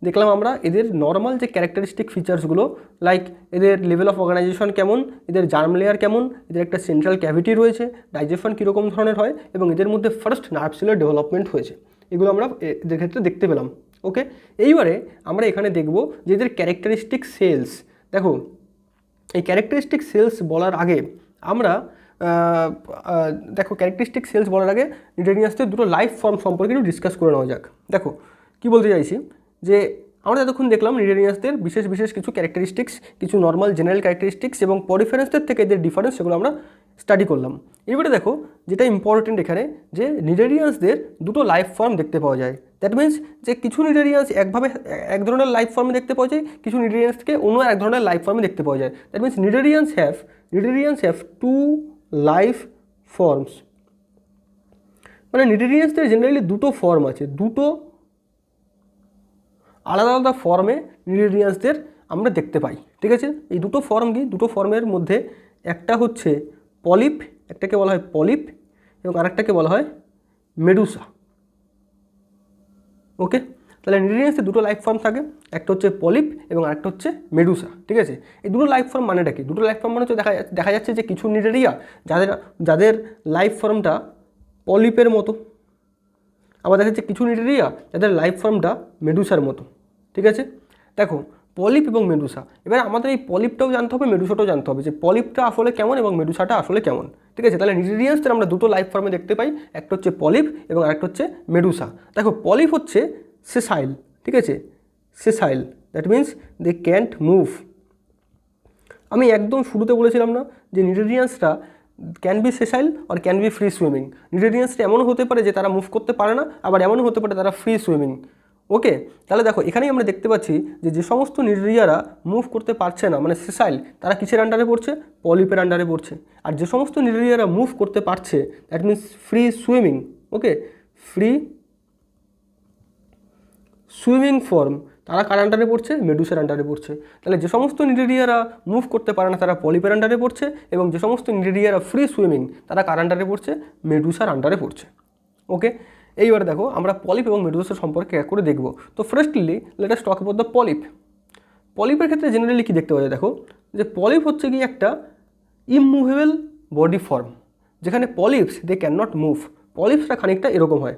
দেখলাম আমরা এদের নর্মাল যে ক্যারেক্টারিস্টিক ফিচার্সগুলো, লাইক এদের লেভেল অফ অর্গানাইজেশন কেমন, এদের জার্ম লেয়ার কেমন, এদের একটা সেন্ট্রাল ক্যাভিটি রয়েছে, ডাইজেশন কীরকম ধরনের হয় এবং এদের মধ্যে ফার্স্ট নার্ভ সেলের ডেভেলপমেন্ট হয়েছে, এগুলো আমরা এদের ক্ষেত্রে দেখতে পেলাম। ওকে, এইবারে আমরা এখানে দেখব যে এদের ক্যারেক্টারিস্টিক সেলস। দেখো, এই ক্যারেক্টারিস্টিক সেলস বলার আগে আমরা ক্যারেক্টারিস্টিক সেলস বলার আগে নিডেরিয়ান্সদের দুটো লাইফ ফর্ম সম্পর্কে একটু ডিসকাস করে নেওয়া যাক। দেখো কী বলতে চাইছি, যে আমরা এতক্ষণ দেখলাম নিডেরিয়ান্সদের বিশেষ বিশেষ কিছু ক্যারেক্টারিস্টিক্স, কিছু নর্মাল জেনারেল ক্যারেক্টারিস্টিক্স এবং পরিফারেন্সদের থেকে এদের ডিফারেন্স, সেগুলো আমরা স্টাডি করলাম। এবারে দেখো যেটা ইম্পর্টেন্ট এখানে, যে নিডেরিয়ান্সদের দুটো লাইফ ফর্ম দেখতে পাওয়া যায়। দ্যাট মিনস যে কিছু নিডেরিয়ান্স এক ধরনের লাইফ ফর্মে দেখতে পাওয়া যায়, কিছু নিডেরিয়ান্সকে অন্য এক ধরনের লাইফ ফর্মে দেখতে পাওয়া যায়। That means cnidarians have two life forms. মানে নিডেরিয়ান্সদের জেনারেলি দুটো ফর্ম আছে, দুটো আলাদা আলাদা ফর্মে নিডেরিয়ান্সদের আমরা দেখতে পাই, ঠিক আছে। এই দুটো ফর্ম কি? দুটো ফর্মের মধ্যে একটা হচ্ছে পলিপ, একটাকে বলা হয় পলিপ এবং আরেকটাকে বলা হয় মেডুসা। ওকে, তাহলে নিডেরিয়ান্সের দুটো লাইফ ফর্ম থাকে, একটা হচ্ছে পলিপ এবং আরেকটা হচ্ছে মেডুসা, ঠিক আছে। এই দুটো লাইফ ফর্ম মানেটা কি? দুটো লাইফ ফর্ম মানে হচ্ছে দেখা যাচ্ছে যে কিছু নিডেরিয়া যাদের লাইফ ফর্মটা পলিপের মতো, আবার দেখা যাচ্ছে কিছু নিডেরিয়া যাদের লাইফ ফর্মটা মেডুসার মতো, ঠিক আছে। দেখো পলিপ এবং মেডুসা, এবার আমাদের এই পলিপটাও জানতে হবে, মেডুসাটাও জানতে হবে যে পলিপটা আসলে কেমন এবং মেডুসাটা আসলে কেমন, ঠিক আছে। তাহলে নিডেরিয়ান্সদের আমরা দুটো লাইফ ফর্মে দেখতে পাই, একটা হচ্ছে পলিপ এবং আরেকটা হচ্ছে মেডুসা। দেখো পলিপ হচ্ছে সেসাইল, ঠিক আছে, sessile, that means they can't move. আমি একদম শুরুতে বলেছিলাম না যে নিডেরিয়ান্সরা ক্যান বি সেসাইল আর ক্যান বি ফ্রি সুইমিং। নিডেরিয়ান্সটা এমনও হতে পারে যে তারা মুভ করতে পারে না, আবার এমনও হতে পারে তারা ফ্রি সুইমিং। ওকে, তাহলে দেখো এখানেই আমরা দেখতে পাচ্ছি যে সমস্ত নিডেরিয়ারা মুভ করতে পারছে না, মানে সেসাইল, তারা কিসের আন্ডারে পড়ছে? পলিপের আন্ডারে পড়ছে। আর যে সমস্ত নিডেরিয়ারা মুভ করতে পারছে, that means free swimming. Okay, free swimming form তারা কার আন্ডারে পড়ছে? মেডুসার আন্ডারে পড়ছে। তাহলে যে সমস্ত নিডেরিয়ারা মুভ করতে পারে না তারা পলিপের আন্ডারে পড়ছে, এবং যে সমস্ত নিডেরিয়ারা ফ্রি সুইমিং তারা কার আন্ডারে পড়ছে? মেডুসার আন্ডারে পড়ছে। ওকে, এইবার দেখো আমরা পলিপ এবং মেডুসার সম্পর্কে এক করে দেখব। তো firstly let us talk about the polyp. পলিপের ক্ষেত্রে জেনারেলি কী দেখতে পাওয়া যায়? দেখো যে পলিপ হচ্ছে কি একটা ইমুভেবল বডি ফর্ম, যেখানে polyps they can not move. পলিপসটা খানিকটা এরকম হয়,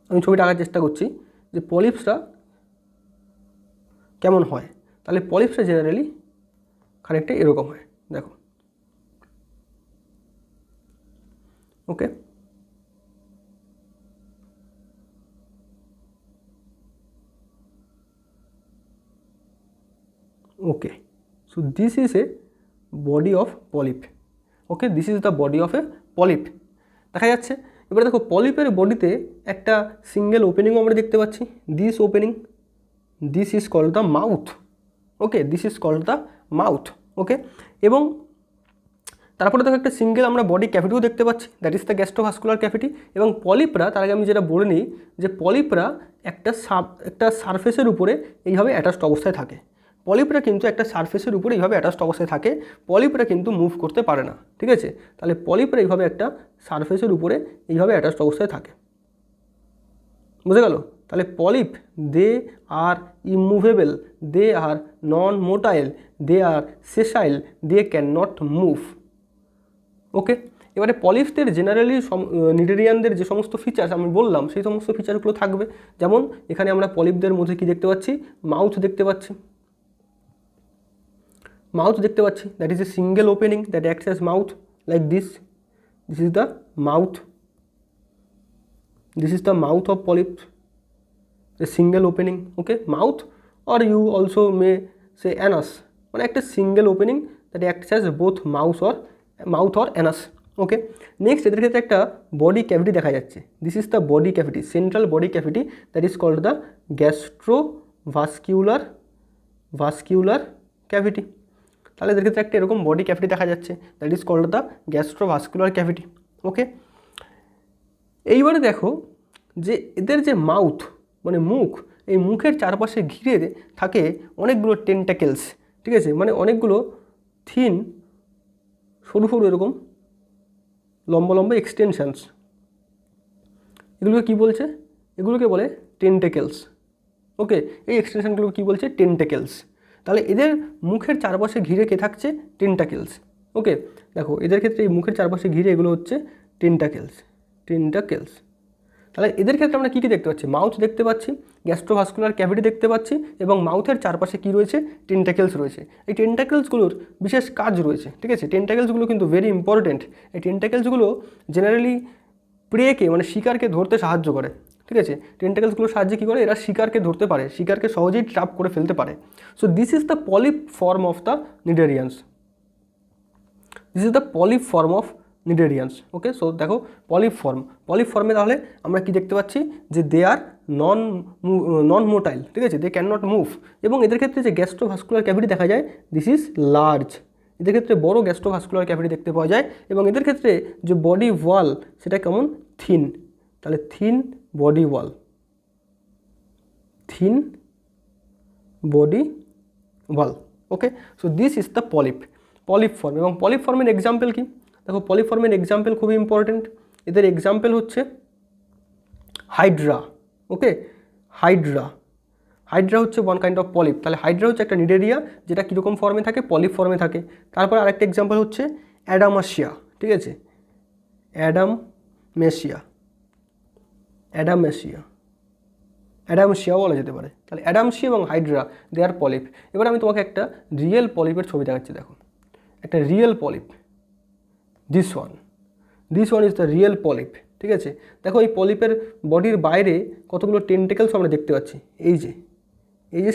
আমি ছবিটা আঁকার চেষ্টা করছি যে পলিপসটা কেমন হয়। তাহলে পলিপসটা জেনারেলি খানিকটা এরকম হয়, দেখো। ওকে, okay, so this is a body of polyp. Okay, this is the body of a polyp দেখা যাচ্ছে। এবারে দেখো পলিপের বডিতে একটা সিঙ্গেল ওপেনিংও আমরা দেখতে পাচ্ছি, this opening, this is called the mouth. Okay, this is called the mouth. Okay, এবং তারপরে দেখো একটা সিঙ্গেল আমরা বডি ক্যাভিটিও দেখতে পাচ্ছি, that is the gastrovascular cavity. এবং পলিপরা, তার আগে আমি যেটা বলে নিই যে পলিপরা একটা সারফেসের উপরে এইভাবে অ্যাটাচড অবস্থায় থাকে। পলিপরা কিন্তু একটা সারফেসের উপরে এইভাবে অ্যাটাচড অবস্থায় থাকে, পলিপরা কিন্তু মুভ করতে পারে না, ঠিক আছে। তাহলে পলিপরা এইভাবে একটা সারফেসের উপরে এইভাবে অ্যাটাচড অবস্থায় থাকে, বুঝে গেল? তাহলে polyp they are immovable, they are non motile, they are sessile, they can not move. Okay, এবারে পলিপসদের জেনারেলি নিডেরিয়ানদের যে সমস্ত ফিচার্স আমি বললাম সেই সমস্ত ফিচারগুলো থাকবে। যেমন এখানে আমরা পলিপদের মধ্যে কি দেখতে পাচ্ছি? মাউথ দেখতে পাচ্ছি, মাউথ দেখতে পাচ্ছি, that is a single opening that acts as mouth like this, this is the mouth, this is the mouth of polyp, a single opening. Okay, mouth or you also may say anus, মানে একটা single opening that acts as both mouth or anus. Okay, next এদের ক্ষেত্রে একটা body cavity দেখা যাচ্ছে, this is the body cavity, central body cavity, that is called the gastrovascular cavity. তাহলে এদের ক্ষেত্রে একটা এরকম বডি ক্যাভিটি দেখা যাচ্ছে, that is called the gastrovascular cavity. Okay, এইবারে দেখো যে এদের যে মাউথ মানে মুখ, এই মুখের চারপাশে ঘিরে থাকে অনেকগুলো টেন্টাকেলস, ঠিক আছে, মানে অনেকগুলো থিন সরু সরু এরকম লম্বা লম্বা এক্সটেনশনস। এগুলোকে কী বলছে? এগুলোকে বলে টেন্টাকেলস। ওকে, এই এক্সটেনশনগুলোকে কী বলছে? টেন্টাকেলস। তাহলে এদের মুখের চারপাশে ঘিরে কে থাকছে? টেন্টাকেলস। ওকে, দেখো এদের ক্ষেত্রে এই মুখের চারপাশে ঘিরে এগুলো হচ্ছে টেন্টাকেলস। তাহলে এদের ক্ষেত্রে আমরা কী কী দেখতে পাচ্ছি? মাউথ দেখতে পাচ্ছি, গ্যাস্ট্রোভাস্কুলার ক্যাভিটি দেখতে পাচ্ছি, এবং মাউথের চারপাশে কী রয়েছে? টেন্টাকেলস রয়েছে। এই টেন্টাকেলসগুলোর বিশেষ কাজ রয়েছে, ঠিক আছে। টেন্টাকেলসগুলো কিন্তু ভেরি ইম্পর্টেন্ট। এই টেন্টাকেলসগুলো জেনারেলি প্রেকে মানে শিকারকে ধরতে সাহায্য করে, ঠিক আছে। টেন্টাকেলসগুলোর সাহায্যে কী করে? এরা শিকারকে ধরতে পারে, শিকারকে সহজেই ট্র্যাপ করে ফেলতে পারে। So this is the polyp form of the cnidarians, this is the polyp form of cnidarians. Okay, so দেখো পলিপ ফর্মে তাহলে আমরা কি দেখতে পাচ্ছি? যে দে আর নন মোটাইল, ঠিক আছে, দে ক্যান নট মুভ। এবং এদের ক্ষেত্রে যে গ্যাস্ট্রোভাস্কুলার ক্যাভিটি দেখা যায়, দিস ইজ লার্জ, এদের ক্ষেত্রে বড় গ্যাস্ট্রোভাস্কুলার ক্যাভিটি দেখতে পাওয়া যায়। এবং এদের ক্ষেত্রে যে বডি ওয়াল সেটা কেমন? থিন। তাহলে thin body wall, okay. So this is the polyp form. এবং পলিপ ফর্মের এক্সাম্পল কি? দেখো পলিপ ফর্মের এক্সাম্পল খুবই ইম্পর্টেন্ট। এদের এক্সাম্পল হচ্ছে হাইড্রা। ওকে, হাইড্রা হচ্ছে ওয়ান কাইন্ড অফ পলিপ। তাহলে হাইড্রা হচ্ছে একটা নিডেরিয়া যেটা কীরকম ফর্মে থাকে? পলিপ ফর্মে থাকে। তারপর আরেকটা এক্সাম্পল হচ্ছে অ্যাডামাসিয়া, ঠিক আছে, অ্যাডামসিয়াও বলা যেতে পারে। তাহলে অ্যাডামসিয়া এবং হাইড্রা দে আর পলিপ। এবার আমি তোমাকে একটা রিয়েল পলিপের ছবি দেখাচ্ছি, দেখো একটা real polyp, this one is the real polyp, ঠিক আছে। দেখো এই পলিপের বডির বাইরে কতগুলো টেন্টেকেলস আমরা দেখতে পাচ্ছি, এই যে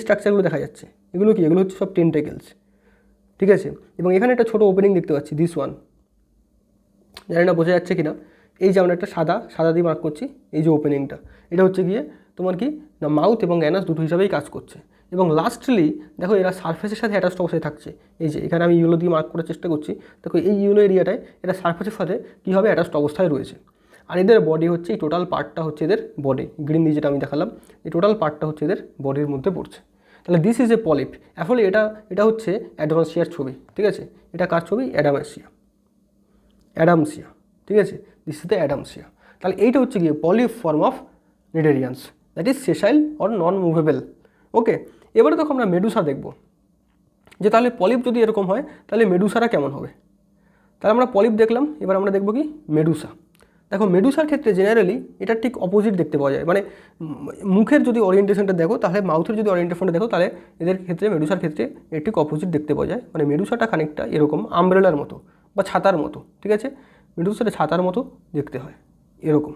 স্ট্রাকচারগুলো দেখা যাচ্ছে, এগুলো কি? এগুলো হচ্ছে সব টেন্টেকেলস, ঠিক আছে। এবং এখানে একটা ছোটো ওপেনিং দেখতে পাচ্ছি, দিস ওয়ান, জানি না বোঝা যাচ্ছে কিনা। এই যে আমরা একটা সাদা দিয়ে মার্ক করছি, এই যে ওপেনিংটা, এটা হচ্ছে গিয়ে তোমার কি না মাউথ এবং অ্যানাস দুটো হিসাবেই কাজ করছে। এবং লাস্টলি দেখো এরা সারফেসের সাথে অ্যাটাচড অবস্থায় থাকছে, এই যে এখানে আমি ইয়েলো দিয়ে মার্ক করার চেষ্টা করছি, দেখো এই ইয়েলো এরিয়াটায় এটা সারফেসের সাথে কীভাবে অ্যাটাচড অবস্থায় রয়েছে। আর এদের বডি হচ্ছে এই টোটাল পার্টটা হচ্ছে এদের বডি, গ্রিন দিয়ে যেটা আমি দেখালাম, এই টোটাল পার্টটা হচ্ছে এদের বডির মধ্যে পড়ছে। তাহলে দিস ইজ এ পলিপ। আসলে এটা হচ্ছে অ্যাডামসিয়ার ছবি, ঠিক আছে, এটা কার ছবি? অ্যাডামসিয়া, ঠিক আছে, দিস ইজ দ্য অ্যাডামসিয়া। তাহলে এইটা হচ্ছে গিয়ে polyp form of cnidarians, that is sessile or non movable. Okay, এবারে তখন আমরা মেডুসা দেখব, যে তাহলে পলিপ যদি এরকম হয় তাহলে মেডুসারা কেমন হবে। তাহলে আমরা পলিপ দেখলাম, এবার আমরা দেখব কি মেডুসা। দেখো মেডুসার ক্ষেত্রে জেনারেলি এটা ঠিক অপোজিট দেখতে পাওয়া যায়, মানে মুখের যদি ওরিয়েন্টেশনটা দেখো, তাহলে মাউথের যদি ওরিয়েন্টেশনটা দেখো, তাহলে এদের ক্ষেত্রে মেডুসার ক্ষেত্রে এর ঠিক অপোজিট দেখতে পাওয়া যায়। মানে মেডুসাটা খানিকটা এরকম আমব্রেলার মতো বা ছাতার মতো, ঠিক আছে, মেডুসাটা ছাতার মতো দেখতে হয় এরকম।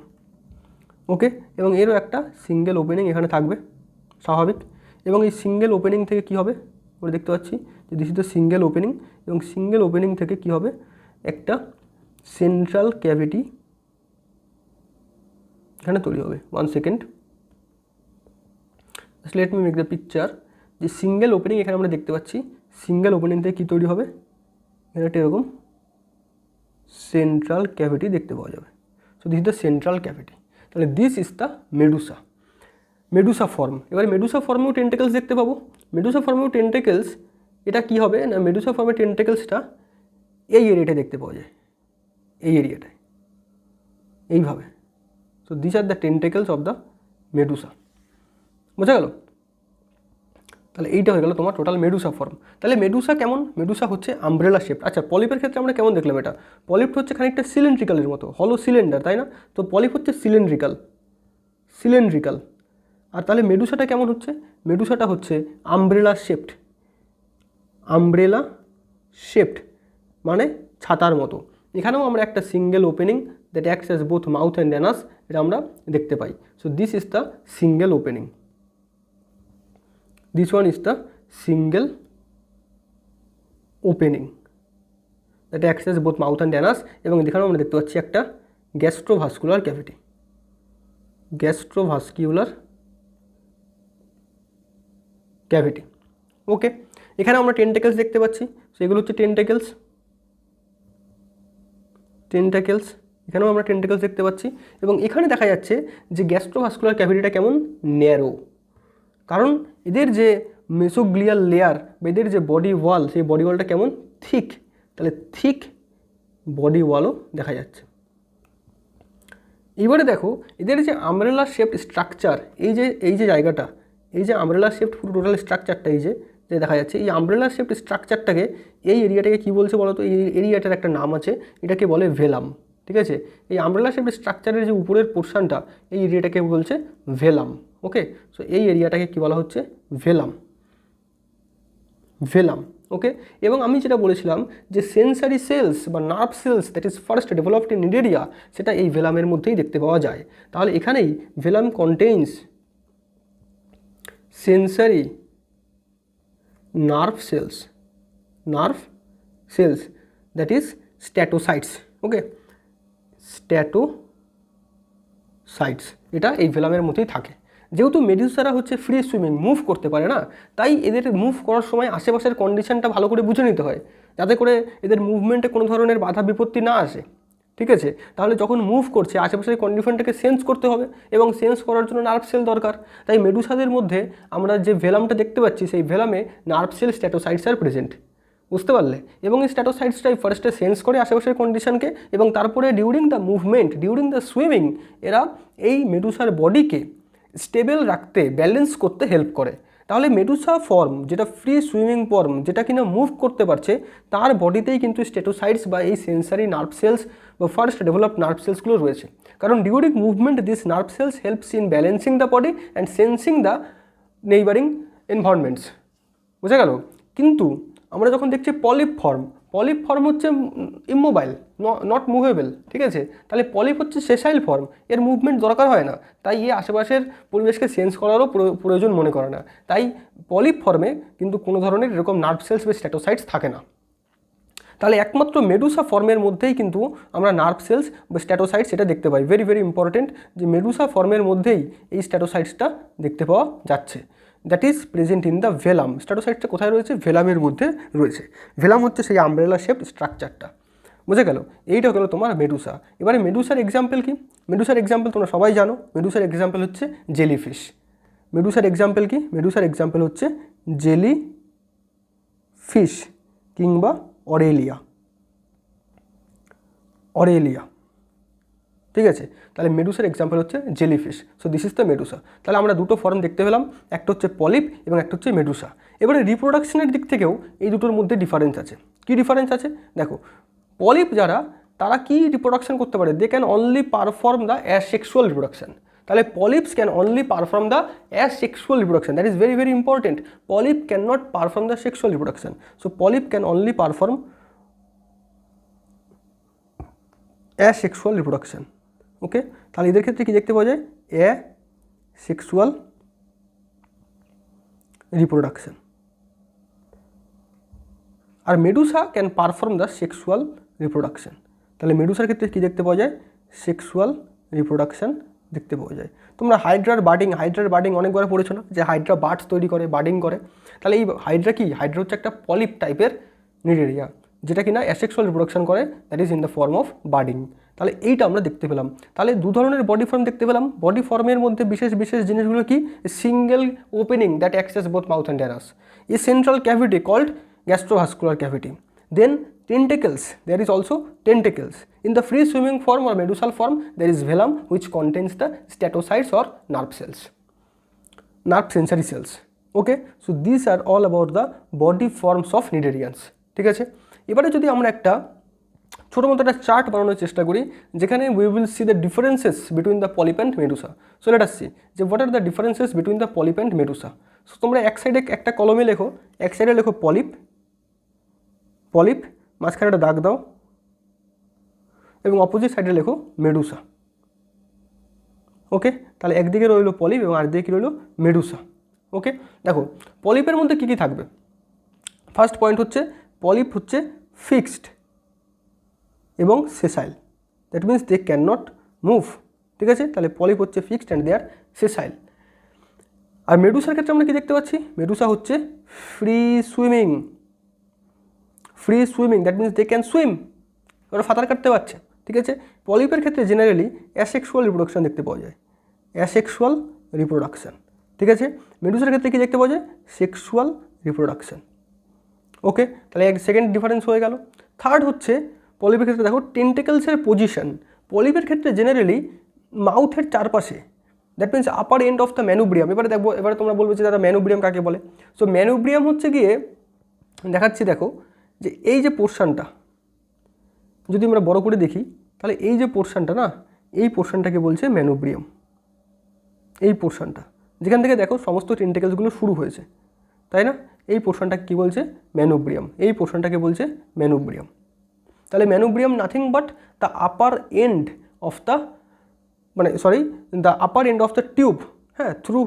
ওকে, এবং এরও একটা সিঙ্গেল ওপেনিং এখানে থাকবে স্বাভাবিক, এবং এই সিঙ্গেল ওপেনিং থেকে কি হবে আমরা দেখতে পাচ্ছি যে this is the single opening, এবং সিঙ্গেল ওপেনিং থেকে কি হবে একটা সেন্ট্রাল ক্যাভিটি এখানে তৈরি হবে। 1 second, let me make the picture. যে সিঙ্গেল ওপেনিং এখানে আমরা দেখতে পাচ্ছি, সিঙ্গেল ওপেনিং থেকে কী তৈরি হবে, এখানে একটা এরকম সেন্ট্রাল ক্যাভিটি দেখতে পাওয়া যাবে। So this is the central cavity. তাহলে this is the medusa form. এবার মেডুসা ফর্মেও টেন্টেকেলস দেখতে পাবো। মেডুসা ফর্মেও টেন্টেকেলস এটা কি হবে না, মেডুসা ফর্মের টেন্টেকেলসটা এই এরিয়াটায় দেখতে পাওয়া যায়, এই এরিয়াটায় এইভাবে। So this are the tentacles of the medusa. বোঝা গেল? তাহলে এইটা হয়ে গেল তোমার টোটাল মেডুসা ফর্ম। তাহলে মেডুসা কেমন? মেডুসা হচ্ছে আমব্রেলা শেপ। আচ্ছা, পলিপের ক্ষেত্রে আমরা কেমন দেখলাম এটা? পলিপ হচ্ছে খানিকটা সিলিন্ড্রিক্যালের মতো, হলো সিলিন্ডার, তাই না? তো পলিপ হচ্ছে সিলিন্ড্রিক্যাল। আর তাহলে মেডুসাটা কেমন হচ্ছে? মেডুসাটা হচ্ছে আমব্রেলা শেপড, মানে ছাতার মতো। এখানেও আমরা একটা single opening that acts as both mouth and anus, এটা আমরা দেখতে পাই। So this is the single opening, this one is the single opening that acts as both mouth and anus, এবং এখানেও আমরা দেখতে পাচ্ছি একটা গ্যাস্ট্রোভাস্কুলার ক্যাভিটি। ওকে, এখানে আমরা টেন্টেকেলস দেখতে পাচ্ছি, সেগুলো হচ্ছে টেন্টেকেলস, এখানেও আমরা টেন্টেকেলস দেখতে পাচ্ছি। এবং এখানে দেখা যাচ্ছে যে গ্যাস্ট্রোভাস্কুলার ক্যাভিটিটা কেমন ন্যারো, কারণ এদের যে মেসোগ্লিয়াল লেয়ার বা এদের যে বডি ওয়াল, সেই বডি ওয়ালটা কেমন থিক। তাহলে থিক বডি ওয়ালও দেখা যাচ্ছে। এবারে দেখো এদের যে আমব্রেলা শেপড স্ট্রাকচার, এই যে জায়গাটা, এই যে আমব্রেলা শেপড পুরো টোটাল স্ট্রাকচারটা এই যে দেখা যাচ্ছে, এই আমব্রেলা শেপড স্ট্রাকচারটাকে, এই এরিয়াটাকে কী বলছে বলো তো? এই এরিয়াটার একটা নাম আছে, এটাকে বলে ভেলাম, ঠিক আছে। এই আমব্রেলা শেপড স্ট্রাকচারের যে উপরের পোর্শনটা, এই এরিয়াটাকে বলছে ভেলাম। ওকে, সো এই এরিয়াটাকে কী বলা হচ্ছে? ভেলাম। ওকে, এবং আমি যেটা বলেছিলাম যে সেন্সারি সেলস বা nerve cells that is first developed in Cnidaria, সেটা এই ভেলামের মধ্যেই দেখতে পাওয়া যায়। তাহলে এখানেই velum contains sensory nerve cells that is statocytes. Okay, statocytes এটা এই ভেলামের মধ্যেই থাকে। যেহেতু মেডুসারা হচ্ছে ফ্রি সুইমিং, মুভ করতে পারে না, তাই এদের মুভ করার সময় আশেপাশের কন্ডিশনটা ভালো করে বুঝে নিতে হয়, যাতে করে এদের মুভমেন্টে কোনো ধরনের বাধা বিপত্তি না আসে, ঠিক আছে। তাহলে যখন মুভ করছে আশেপাশের কন্ডিশনটাকে সেন্স করতে হবে, এবং সেন্স করার জন্য নার্ভ সেল দরকার। তাই মেডুসাদের মধ্যে আমরা যে ভেলামটা দেখতে পাচ্ছি, সেই ভেলামে নার্ভ সেল স্ট্যাটোসাইটস আর প্রেজেন্ট, বুঝতে পারলে। এবং এই স্ট্যাটোসাইটসটাই ফার্স্টে সেন্স করে আশেপাশের কন্ডিশনকে, এবং তারপরে during the movement, during the swimming, এরা এই মেডুসার বডিকে স্টেবল রাখতে, ব্যালেন্স করতে হেল্প করে। তাহলে মেডুসা ফর্ম যেটা ফ্রি সুইমিং ফর্ম, যেটা কিনা মুভ করতে পারছে, তার বডিতেই কিন্তু স্ট্যাটোসাইটস বা এই সেন্সারি নার্ভ সেলস বা ফার্স্ট ডেভেলপড নার্ভ সেলসগুলো রয়েছে। কারণ during movement this nerve cells helps in balancing the body and sensing the neighbouring environments. বোঝা গেল? কিন্তু আমরা যখন দেখছি পলিপ ফর্ম হচ্ছে ইমোবাইল, নট মুভেবল, ঠিক আছে। তাহলে পলিপ হচ্ছে সেসাইল ফর্ম, এর মুভমেন্ট দরকার হয় না, তাই এ আশেপাশের পরিবেশকে সেন্স করারও প্রয়োজন মনে করে না। তাই পলিপ ফর্মে কিন্তু কোনো ধরনের এরকম নার্ভ সেলস বা স্ট্যাটোসাইটস থাকে না। তাহলে একমাত্র মেডুসা ফর্মের মধ্যেই কিন্তু আমরা নার্ভ সেলস বা স্ট্যাটোসাইটস এটা দেখতে পাই। ভেরি ভেরি ইম্পর্টেন্ট যে মেডুসা ফর্মের মধ্যেই এই স্ট্যাটোসাইটসটা দেখতে পাওয়া যাচ্ছে, that is present in the velum. স্ট্যাটোসাইটসটা কোথায় রয়েছে? ভেলামের মধ্যে রয়েছে। ভেলাম হচ্ছে সেই আমব্রেলা শেপড স্ট্রাকচারটা। বুঝে গেল? এইটা হলো তোমার মেডুসা। এবারে মেডুসার এক্সাম্পল কি? মেডুসার এক্সাম্পল তোমরা সবাই জানো, মেডুসার এক্সাম্পল হচ্ছে জেলিফিশ। মেডুসার এক্সাম্পল কি? মেডুসার এক্সাম্পল হচ্ছে জেলি ফিশ কিংবা অরেলিয়া। অরেলিয়া, ঠিক আছে? তাহলে মেডুসার এক্সাম্পল হচ্ছে jellyfish. So this is the Medusa. তাহলে আমরা দুটো ফর্ম দেখতে পেলাম, একটা হচ্ছে পলিপ এবং একটা হচ্ছে মেডুসা। এবারে রিপ্রোডাকশনের দিক থেকেও এই দুটোর মধ্যে ডিফারেন্স আছে। কী ডিফারেন্স আছে দেখো, পলিপ যারা তারা কি রিপ্রোডাকশন করতে পারে? They can only perform the asexual reproduction. তাহলে polyps can only perform the asexual reproduction. That is very very important. Polyp can not perform the sexual reproduction. So polyp can only perform asexual reproduction. Okay, তাহলে এদের ক্ষেত্রে কি দেখতে পাওয়া যায়? Asexual reproduction. আর medusa can perform the sexual reproduction. তাহলে মেডুসার ক্ষেত্রে কী দেখতে পাওয়া যায়? সেক্সুয়াল রিপ্রোডাকশন দেখতে পাওয়া যায়। তোমরা হাইড্রার বার্ডিং অনেকবার পড়েছো না, যে হাইড্রা বার্ডস তৈরি করে, বার্ডিং করে। তাহলে এই হাইড্রা কি? হাইড্রা হচ্ছে একটা পলিপ টাইপের নিডেরিয়া, যেটা কিনা অ্যাসেক্সুয়াল রিপ্রোডাকশন করে, that is in the form of birding. তাহলে এইটা আমরা দেখতে পেলাম। তাহলে দু ধরনের বডি ফর্ম দেখতে পেলাম। বডি ফর্মের মধ্যে বিশেষ বিশেষ জিনিসগুলো কি? Single opening that access both mouth and anus, a central cavity called gastrovascular cavity, then tentacles, there is also tentacles. In the free swimming form or medusal form, there is velum which contains the statocytes or nerve cells, nerve sensory cells. Okay, so these are all about the body forms of cnidarians. ঠিক আছে, এবারে যদি আমরা একটা ছোটো মতো একটা chart বানানোর চেষ্টা করি, যেখানে we will see the differences between the polyp and medusa. So let us see যে what are the differences between the polyp and medusa. So তোমরা এক সাইডে একটা কলমে লেখো, এক সাইডে লেখো পলিপ, পলিপ, মাঝখানে একটা দাগ দাও, এবং অপোজিট সাইডে লেখো মেডুসা। ওকে, তাহলে একদিকে রইলো পলিপ এবং আরেকদিকে কী রইলো? মেডুসা। ওকে, দেখো পলিপের মধ্যে কী কী থাকবে? ফার্স্ট পয়েন্ট হচ্ছে পলিপ হচ্ছে ফিক্সড এবং sessile, that means they can not move. ঠিক আছে, তাহলে পলিপ হচ্ছে ফিক্সড অ্যান্ড দে আর সেসাইল। আর মেডুসার ক্ষেত্রে আমরা কী দেখতে পাচ্ছি? মেডুসা হচ্ছে free swimming. Free swimming, that means they can swim, ওরা সাঁতার কাটতে পারছে। ঠিক আছে, পলিপের ক্ষেত্রে জেনারেলি অ্যাসেক্সুয়াল রিপ্রোডাকশন দেখতে পাওয়া যায়, অ্যাসেক্সুয়াল রিপ্রোডাকশন। ঠিক আছে, মেডুসার ক্ষেত্রে কী দেখতে পাওয়া যায়? Sexual reproduction. ওকে, তাহলে এক সেকেন্ড ডিফারেন্স হয়ে গেল। থার্ড হচ্ছে পলিপের ক্ষেত্রে দেখো টেন্টেকলসের পজিশন। পলিপের ক্ষেত্রে জেনারেলি মাউথের চারপাশে, that means upper end of the manubrium. এবারে তোমরা বলবে যে দাদা ম্যানুব্রিয়াম কাকে বলে? সো ম্যানুব্রিয়াম হচ্ছে গিয়ে, দেখাচ্ছি দেখো, যে এই যে পোর্শনটা যদি আমরা বড় করে দেখি, তাহলে এই যে পোর্শনটা না, এই পোর্শনটাকে বলছে ম্যানুব্রিয়াম। এই পোর্শনটা যেখান থেকে দেখো সমস্ত টেন্টেকলসগুলো শুরু হয়েছে, তাই না? এই পোর্শনটাকে কী বলছে? ম্যানুব্রিয়াম। এই পোর্শনটাকে বলছে ম্যানুব্রিয়াম। তাহলে manubrium nothing but the upper end of the, the upper end of the tube, হ্যাঁ, through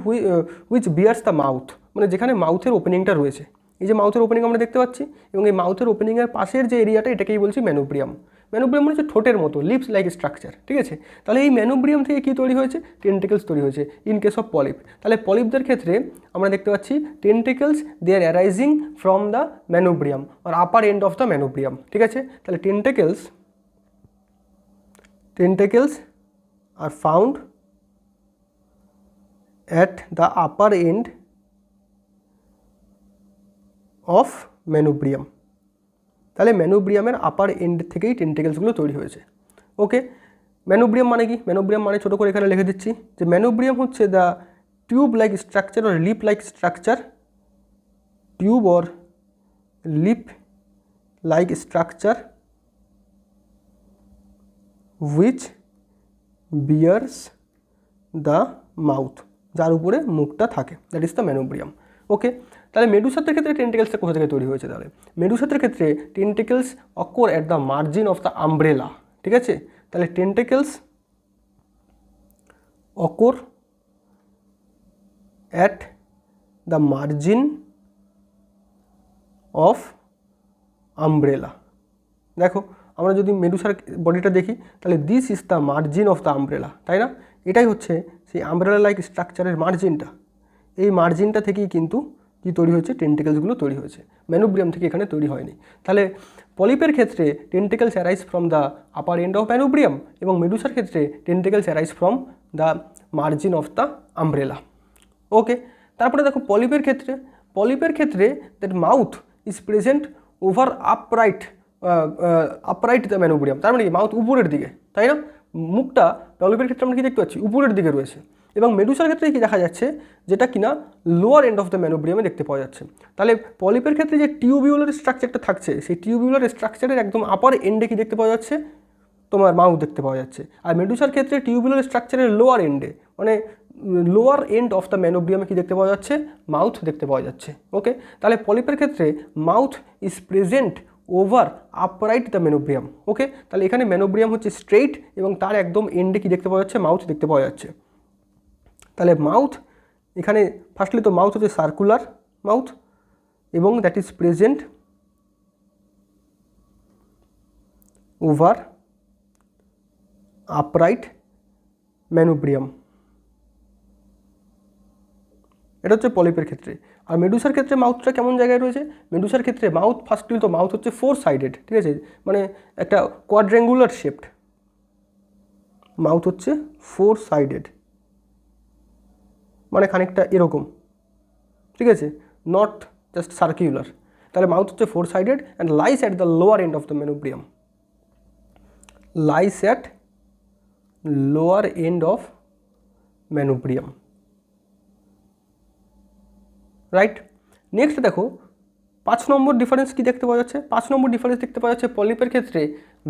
which bears the mouth, মানে যেখানে মাউথের ওপেনিংটা রয়েছে। এই যে মাউথের ওপেনিং আমরা দেখতে পাচ্ছি, এবং এই মাউথের ওপেনিংয়ের পাশের যে এরিয়াটা, এটাকেই বলছি ম্যানুব্রিয়াম। ম্যানুব্রিয়াম মানে হচ্ছে ঠোঁটের মতো, লিপস লাইক স্ট্রাকচার। ঠিক আছে, তাহলে এই ম্যানুব্রিয়াম থেকে কী তৈরি হয়েছে? টেন্টেকলস তৈরি হয়েছে ইন কেস অফ পলিপ। তাহলে পলিপদের ক্ষেত্রে আমরা দেখতে পাচ্ছি tentacles they are arising from the manubrium আর upper end of the manubrium. ঠিক আছে, তাহলে tentacles are found at the upper end of manubrium. তাহলে ম্যানুব্রিয়ামের আপার এন্ড থেকেই টেন্টেকলসগুলো তৈরি হয়েছে। ওকে, ম্যানুব্রিয়াম মানে কি? ম্যানুব্রিয়াম মানে ছোটো করে এখানে লিখে দিচ্ছি যে ম্যানুব্রিয়াম হচ্ছে the tube like structure or lip like structure, tube or lip like structure which bears the mouth, যার উপরে মুখটা থাকে, that is the manubrium. Okay, তাহলে মেডুসাদের ক্ষেত্রে টেন্টেকলসটা কোথা থেকে তৈরি হয়েছে? তাহলে মেডুসাদের ক্ষেত্রে tentacles occur at the margin of the umbrella. ঠিক আছে, তাহলে tentacles occur at the margin of umbrella. দেখো আমরা যদি মেডুসার বডিটা দেখি, তাহলে this is the margin of the umbrella, তাই না? এটাই হচ্ছে সেই আমব্রেলা লাইক স্ট্রাকচারের মার্জিনটা। এই মার্জিনটা থেকেই কিন্তু কি তৈরি হয়েছে, টেন্টিকেলসগুলো তৈরি হয়েছে, ম্যানোব্রিয়াম থেকে এখানে তৈরি হয়নি। তাহলে পলিপের ক্ষেত্রে tentacles arise from the upper end of manubrium এবং মেডুসার ক্ষেত্রে tentacles arise from the margin of the umbrella. Okay, তারপরে দেখো পলিপের ক্ষেত্রে that mouth is present over upright the manubrium, তার মানে কি মাউথ উপরের দিকে, তাই না? মুখটা পলিপের ক্ষেত্রে আমরা কি দেখতে পাচ্ছি, উপরের দিকে রয়েছে। এবং মেডুসার ক্ষেত্রে কি দেখা যাচ্ছে, যেটা কিনা লোয়ার এন্ড অফ দ্য ম্যানোব্রিয়ামে দেখতে পাওয়া যাচ্ছে। তাহলে পলিপের ক্ষেত্রে যে টিউবিউলার স্ট্রাকচারটা থাকছে, সেই টিউবিউলার স্ট্রাকচারের একদম আপার এন্ডে কি দেখতে পাওয়া যাচ্ছে, তোমার মাউথ দেখতে পাওয়া যাচ্ছে। আর মেডুসার ক্ষেত্রে টিউবিউলার স্ট্রাকচারের লোয়ার এন্ডে, মানে লোয়ার এন্ড অফ দ্য ম্যানোব্রিয়ামে কি দেখতে পাওয়া যাচ্ছে, মাউথ দেখতে পাওয়া যাচ্ছে। ওকে, তাহলে পলিপের ক্ষেত্রে mouth is present over upright the manubrium. Okay, তাহলে এখানে ম্যানোব্রিয়াম হচ্ছে স্ট্রেইট এবং তার একদম এন্ডে কি দেখতে পাওয়া যাচ্ছে, মাউথ দেখতে পাওয়া যাচ্ছে। তাহলে মাউথ এখানে ফার্স্টলি তো মাউথ হচ্ছে সার্কুলার মাউথ এবং that is present over upright manubrium, এটা হচ্ছে পলিপের ক্ষেত্রে। আর মেডুসার ক্ষেত্রে মাউথটা কেমন জায়গায় রয়েছে, মেডুসার ক্ষেত্রে মাউথ ফার্স্টলি তো মাউথ হচ্ছে 4 সাইডেড, ঠিক আছে, মানে একটা কোয়াড্রেঙ্গুলার শেপড মাউথ হচ্ছে 4 সাইডেড, মানে খানিকটা এরকম, ঠিক আছে, নট জাস্ট সার্কুলার। তাহলে মাউথ হচ্ছে 4 sided and lies at the lower end of the manubrium, lies at lower end of manubrium, right. Next দেখো 5 নম্বর ডিফারেন্স কি দেখতে পাওয়া যাচ্ছে, 5 নম্বর ডিফারেন্স দেখতে পাওয়া যাচ্ছে পলিপের ক্ষেত্রে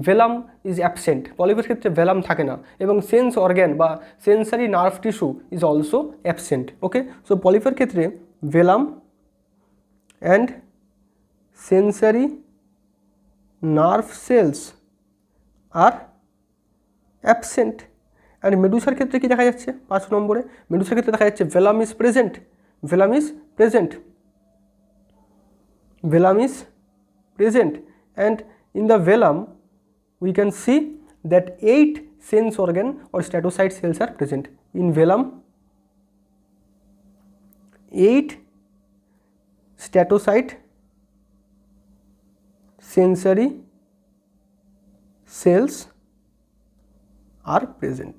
ভেলাম ইজ অ্যাবসেন্ট, পলিপের ক্ষেত্রে ভেলাম থাকে না এবং সেন্স অর্গ্যান বা sensory nerve tissue is also absent. Okay, so পলিপের ক্ষেত্রে velum and sensory nerve cells are absent. And মেডুসার ক্ষেত্রে কি দেখা যাচ্ছে 5 নম্বরে, মেডুসার ক্ষেত্রে দেখা যাচ্ছে velum is present, velum is present, velum is present, and in the velum we can see that 8 sense organ or statocyte cells are present. In velum 8 statocyte sensory cells are present.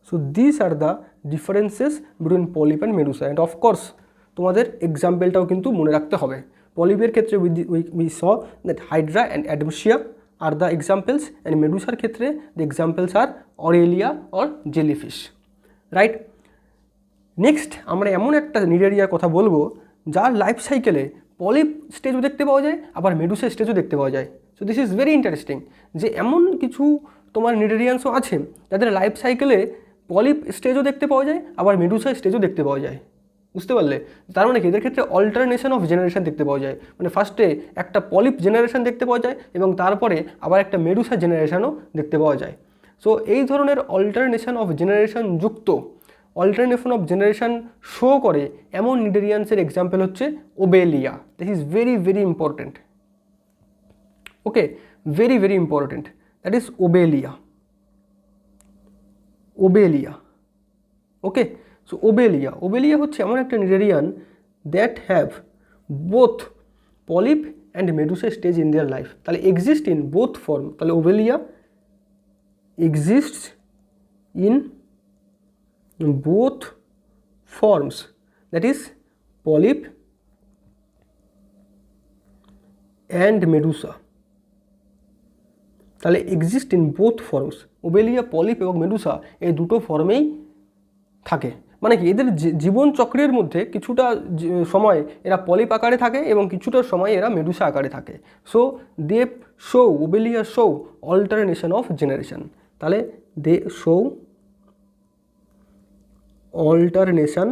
So these are the differences between polyp and medusa, and of course তোমাদের এক্সাম্পলটাও কিন্তু মনে রাখতে হবে। পলিপের ক্ষেত্রে we saw that hydra and adamsia are the examples, and মেডুসার ক্ষেত্রে the examples are aurelia or jellyfish, right? Next আমরা এমন একটা নিডেরিয়ার কথা বলবো যার লাইফ সাইকেলে পলিপ স্টেজও দেখতে পাওয়া যায় আবার মেডুসা স্টেজও দেখতে পাওয়া যায়। So this is very interesting যে এমন কিছু তোমার নিডেরিয়ান্সও আছে যাদের লাইফ সাইকেলে পলিপ স্টেজও দেখতে পাওয়া যায় আবার মেডুসা স্টেজও দেখতে পাওয়া যায়। বুঝতে পারলে? তার মানে কি এদের ক্ষেত্রে অল্টারনেশন অফ জেনারেশন দেখতে পাওয়া যায়, মানে ফার্স্টে একটা পলিপ জেনারেশন দেখতে পাওয়া যায় এবং তারপরে আবার একটা মেডুসা জেনারেশনও দেখতে পাওয়া যায়। সো এই ধরনের অল্টারনেশন অফ জেনারেশন যুক্ত, অল্টারনেশন অফ জেনারেশন শো করে এমন নিডেরিয়ান্সের এক্সাম্পল হচ্ছে Obelia. This is very very important. Okay, very very important, that is Obelia. Obelia, okay. So Obelia হচ্ছে এমন একটা cnidarian that have both polyp and medusa stage in their life, তাহলে exist in both form. তাহলে Obelia exists in both forms, that is polyp and medusa. তাহলে exist in both forms, ওবেলিয়া polyp এবং Medusa এই দুটো ফর্মেই থাকে। মানে কি এদের জীবন চক্রের মধ্যে কিছুটা সময় এরা পলিপ আকারে থাকে এবং কিছুটা সময় এরা মেডুসা আকারে থাকে। So they show, Obelia show alternation of generation. তাহলে they show alternation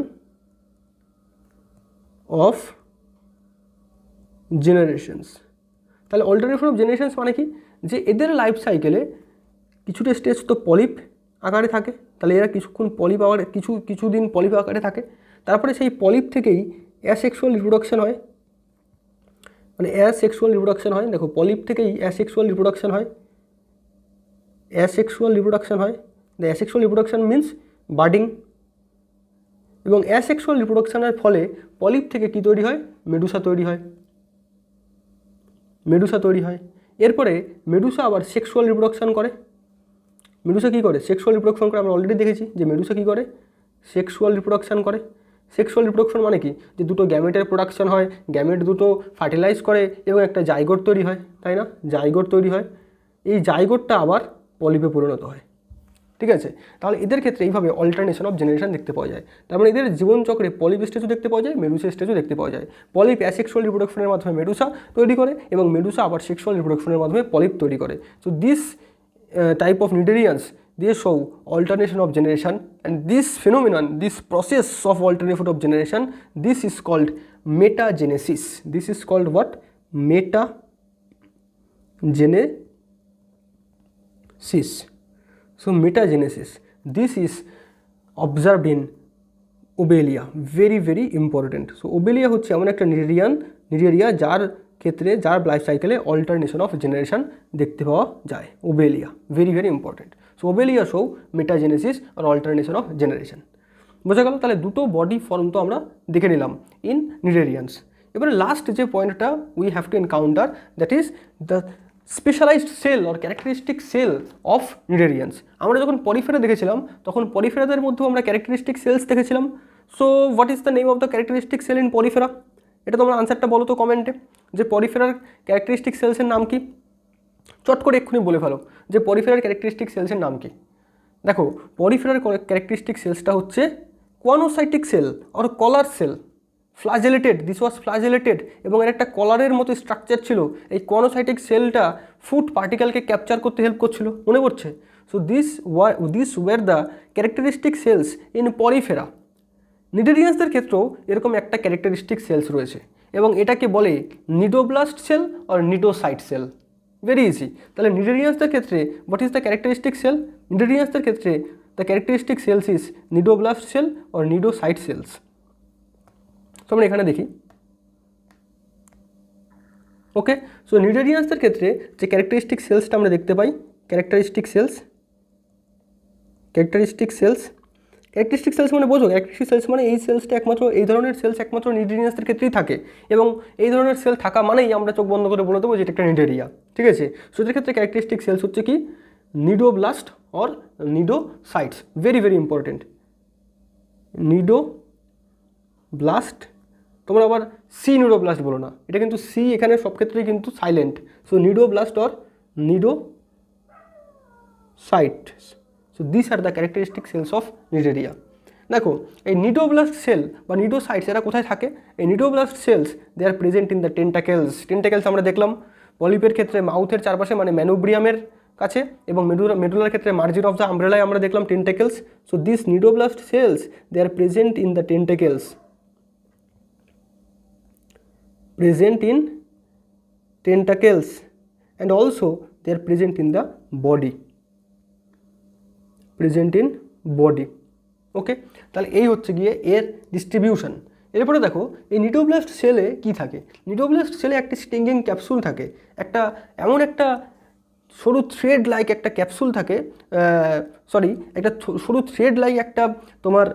of generations. তাহলে অল্টারনেশন অফ জেনারেশনস মানে কি, যে এদের লাইফ সাইকেলে কিছুটা স্টেজ তো পলিপ আকারে থাকে, তাহলে এরা কিছুক্ষণ পলিপ আকারে কিছুদিন পলিপ আকারে থাকে, তারপরে সেই পলিপ থেকেই অ্যাসেক্সুয়াল রিপ্রোডাকশন হয়, মানে অ্যাসেক্সুয়াল রিপ্রোডাকশন হয়। দেখো পলিপ থেকেই অ্যাসেক্সুয়াল রিপ্রোডাকশন হয়, অ্যাসেক্সুয়াল রিপ্রোডাকশন হয়। The asexual reproduction means birding, এবং অ্যাসেক্সুয়াল রিপ্রোডাকশনের ফলে পলিপ থেকে কি তৈরি হয়? মেডুসা তৈরি হয়, মেডুসা তৈরি হয়। এরপরে মেডুসা আবার সেক্সুয়াল রিপ্রোডাকশন করে। মেডুসা কী করে? সেক্সুয়াল রিপ্রোডাকশন করে। আমরা অলরেডি দেখেছি যে মেডুসা কী করে? সেক্সুয়াল রিপ্রোডাকশন করে। সেক্সুয়াল রিপ্রোডাকশন মানে কি? যে দুটো গ্যামেটের প্রোডাকশন হয়, গ্যামেট দুটো ফার্টিলাইজ করে এবং একটা জাইগোট তৈরি হয়, তাই না? জাইগোট তৈরি হয়। এই জাইগোটটা আবার পলিপে পরিণত হয়, ঠিক আছে? তাহলে এদের ক্ষেত্রে এইভাবে অল্টারনেশন অফ জেনারেশন দেখতে পাওয়া যায়। তার মানে এদের জীবনচক্রে পলিপ স্টেজও দেখতে পাওয়া যায়, মেডুসা স্টেজও দেখতে পাওয়া যায়। পলিপ অ্যাসেক্সুয়াল রিপ্রোডাকশনের মাধ্যমে মেডুসা তৈরি করে এবং মেডুসা আবার সেক্সুয়াল রিপ্রোডাকশনের মাধ্যমে পলিপ তৈরি করে। So this type of nidarians, they show alternation of generation, and this phenomenon, this process of alternation of generation, this is called metagenesis. This is called what? Metagenesis. So metagenesis, this is observed in Obelia, very very important. So Obelia হচ্ছে এমন একটা Cnidaria যার ক্ষেত্রে, যার life সাইকেলে alternation of generation দেখতে পাওয়া যায়। Obelia very very important. So Obelia show metagenesis আর অল্টারনেশন অফ জেনারেশন। বোঝা গেল? তাহলে দুটো বডি ফর্ম তো আমরা দেখে নিলাম ইন নিডারিয়ান্স। এবারে লাস্ট যে পয়েন্টটা we have to encounter, that is the specialized cell or characteristic cell of cnidarians. আমরা যখন পরিফেরা দেখেছিলাম তখন পরিফেরাদের মধ্যেও আমরা ক্যারেক্টারিস্টিক সেলস দেখেছিলাম। So what is the name of the characteristic cell in Porifera? এটা তোমরা আনসারটা বলো তো কমেন্টে, যে পরিফেরার ক্যারেক্টারিস্টিক সেলসের নাম কি? চট করে এক্ষুনি বলে ফেলো যে পরিফেরার ক্যারেক্টারিস্টিক সেলসের নাম কি। দেখো, পরিফেরার ক্যারেক্টারিস্টিক সেলসটা হচ্ছে choanocytic cell or collar cell. Flagellated, this was flagellated, এবং এর একটা কলারের মতো স্ট্রাকচার ছিল। এই কোয়ানোসাইটিক সেলটা ফুড পার্টিকেলকে ক্যাপচার করতে হেল্প করছিল, মনে পড়ছে? So this were the characteristic cells in Porifera. নিডারিয়ান্সদের ক্ষেত্রেও এরকম একটা ক্যারেক্টারিস্টিক সেলস রয়েছে এবং এটাকে বলে cnidoblast cell or cnidocyte cell. Very easy. তাহলে নিডারিয়ান্সদের ক্ষেত্রে what is the characteristic cell? নিডারিয়ান্সদের ক্ষেত্রে the characteristic cells is cnidoblast cell or cnidocyte cells. তো আমরা এখানে দেখি, ওকে। সো নিডারিয়ান্সদের ক্ষেত্রে যে ক্যারেক্টারিস্টিক সেলসটা আমরা দেখতে পাই, ক্যারেক্টারিস্টিক সেলস মানে বোঝো, ক্যারেক্টারিস্টিক সেলস মানে এই সেলসটা একমাত্র, এই ধরনের সেলস একমাত্র নিডারিয়ান্সদের ক্ষেত্রেই থাকে এবং এই ধরনের সেল থাকা মানেই আমরা চোখ বন্ধ করে বলে দেবো যে এটা একটা নিডারিয়া, ঠিক আছে? সো এদের ক্ষেত্রে ক্যারেক্টারিস্টিক সেলস হচ্ছে কি? Cnidoblast or cnidocytes. Very very important. Cnidoblast, তোমরা আবার সি নিডোব্লাস্ট বলো না, এটা কিন্তু সি এখানে সব ক্ষেত্রেই কিন্তু silent. So cnidoblast or cnidocytes. So this are the characteristic cells of Cnidaria. দেখো, এই নিডোব্লাস্ট সেল বা নিডোসাইটস এরা কোথায় থাকে? এই cnidoblast cells they are present in the tentacles. Tentacles আমরা দেখলাম পলিপের ক্ষেত্রে মাউথের চারপাশে মানে ম্যানোব্রিয়ামের কাছে, এবং মেডুলার ক্ষেত্রে মার্জিন অফ দ্য আমব্রেলায় আমরা দেখলাম tentacles. So this cnidoblast cells they are present in the tentacles, present in tentacles, and also they are present in the body, ওকে। তাহলে এই হচ্ছে গিয়ে এর ডিস্ট্রিবিউশন। এরপরে দেখো, এই নিডোব্লাস্ট সেলে কি থাকে? নিডোব্লাস্ট সেলে একটা স্টিঙ্গিং ক্যাপসুল থাকে, একটা এমন একটা সরু থ্রেড লাইক একটা ক্যাপসুল থাকে, একটা সরু থ্রেড লাইক একটা তোমার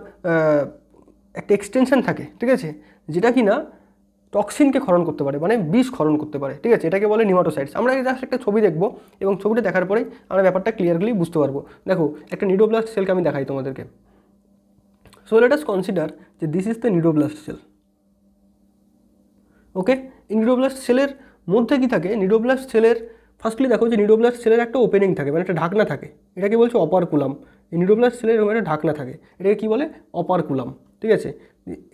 একটা এক্সটেনশন থাকে, ঠিক আছে, যেটা কি না টক্সিনকে ক্ষরণ করতে পারে, মানে বিষ ক্ষরণ করতে পারে, ঠিক আছে? এটাকে বলে নিমাটোসাইটস। আমরা জাস্ট একটা ছবি দেখবো এবং ছবিটা দেখার পরেই আমরা ব্যাপারটা ক্লিয়ারলি বুঝতে পারবো। দেখো, একটা নিডোব্লাস্ট সেলকে আমি দেখাই তোমাদেরকে। সো লেট আস কনসিডার যে this is the cnidoblast cell, okay. এই নিডোব্লাস্ট সেলের মধ্যে কি থাকে? নিডোব্লাস্ট সেলের ফার্স্টলি দেখো যে নিডোব্লাস্ট সেলের একটা ওপেনিং থাকে, মানে একটা ঢাকনা থাকে, এটাকে বলছে অপারকুলাম। এই নিডোব্লাস্ট সেলের এরকম একটা ঢাকনা থাকে, এটাকে কী বলে? অপারকুলাম, ঠিক আছে?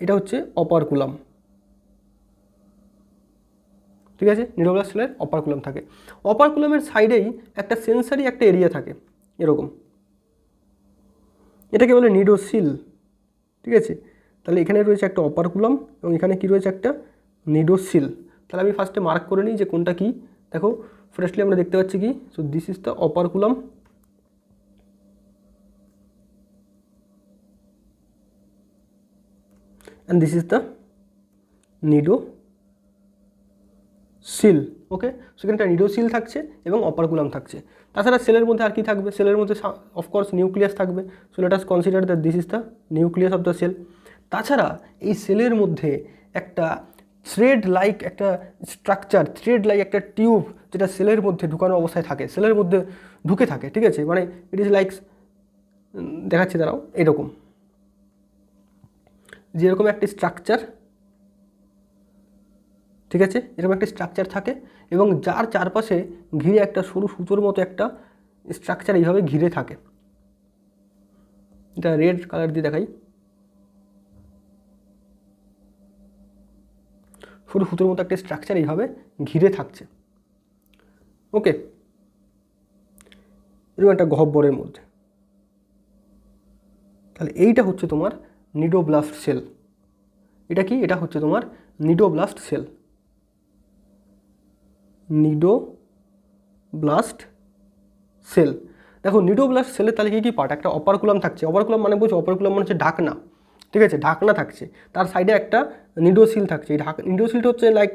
এটা হচ্ছে অপারকুলাম, ঠিক আছে? নিডোব্লাস্ট সেলের অপারকুলাম থাকে। অপারকুলামের সাইডেই একটা সেন্সারি একটা এরিয়া থাকে এরকম, এটাকে বলে নিডোসিল, ঠিক আছে? তাহলে এখানে রয়েছে একটা অপারকুলাম এবং এখানে কি রয়েছে? একটা নিডোসিল। তাহলে আমি ফার্স্টে মার্ক করে নিই যে কোনটা কি। দেখো, ফার্স্টলি আমরা দেখতে পাচ্ছি কি? So this is the operculum, and this is the cnidocil, okay. সেখানে একটা নিডোসিল থাকছে এবং অপারকুলাম থাকছে। তাছাড়া সেলের মধ্যে আর কি থাকবে? সেলের মধ্যে অফকোর্স নিউক্লিয়াস থাকবে। So let us consider that this is the nucleus of the cell. তাছাড়া এই সেলের মধ্যে একটা থ্রেড লাইক একটা স্ট্রাকচার, থ্রেড লাইক একটা টিউব যেটা সেলের মধ্যে ঢুকানো অবস্থায় থাকে, সেলের মধ্যে ঢুকে থাকে, ঠিক আছে, মানে ইট ইজ লাইক, দেখাচ্ছি দাঁড়াও, এরকম যেরকম একটা স্ট্রাকচার, ঠিক আছে, এরকম একটা স্ট্রাকচার থাকে এবং যার চারপাশে ঘিরে একটা সরু সুতোর মতো একটা স্ট্রাকচার এইভাবে ঘিরে থাকে। এটা রেড কালার দিয়ে দেখাই, সরু সুতোর মতো একটা স্ট্রাকচার এইভাবে ঘিরে থাকছে। ওকে, এরকম একটা গহ্বরের মধ্যে। তাহলে এইটা হচ্ছে তোমার নিডোব্লাস্ট সেল। এটা কি? এটা হচ্ছে তোমার নিডোব্লাস্ট সেল। Cnidoblast cell. দেখো নিডোব্লাস্ট সেলের তাহলে কী কী পার্ট? একটা অপারকুলাম থাকছে। অপারকুলাম মানে বুঝছো? অপারকুলাম মানে হচ্ছে ঢাকনা, ঠিক আছে, ঢাকনা থাকছে। তার সাইডে একটা নিডোসিল থাকছে। এই নিডোসিলটা হচ্ছে লাইক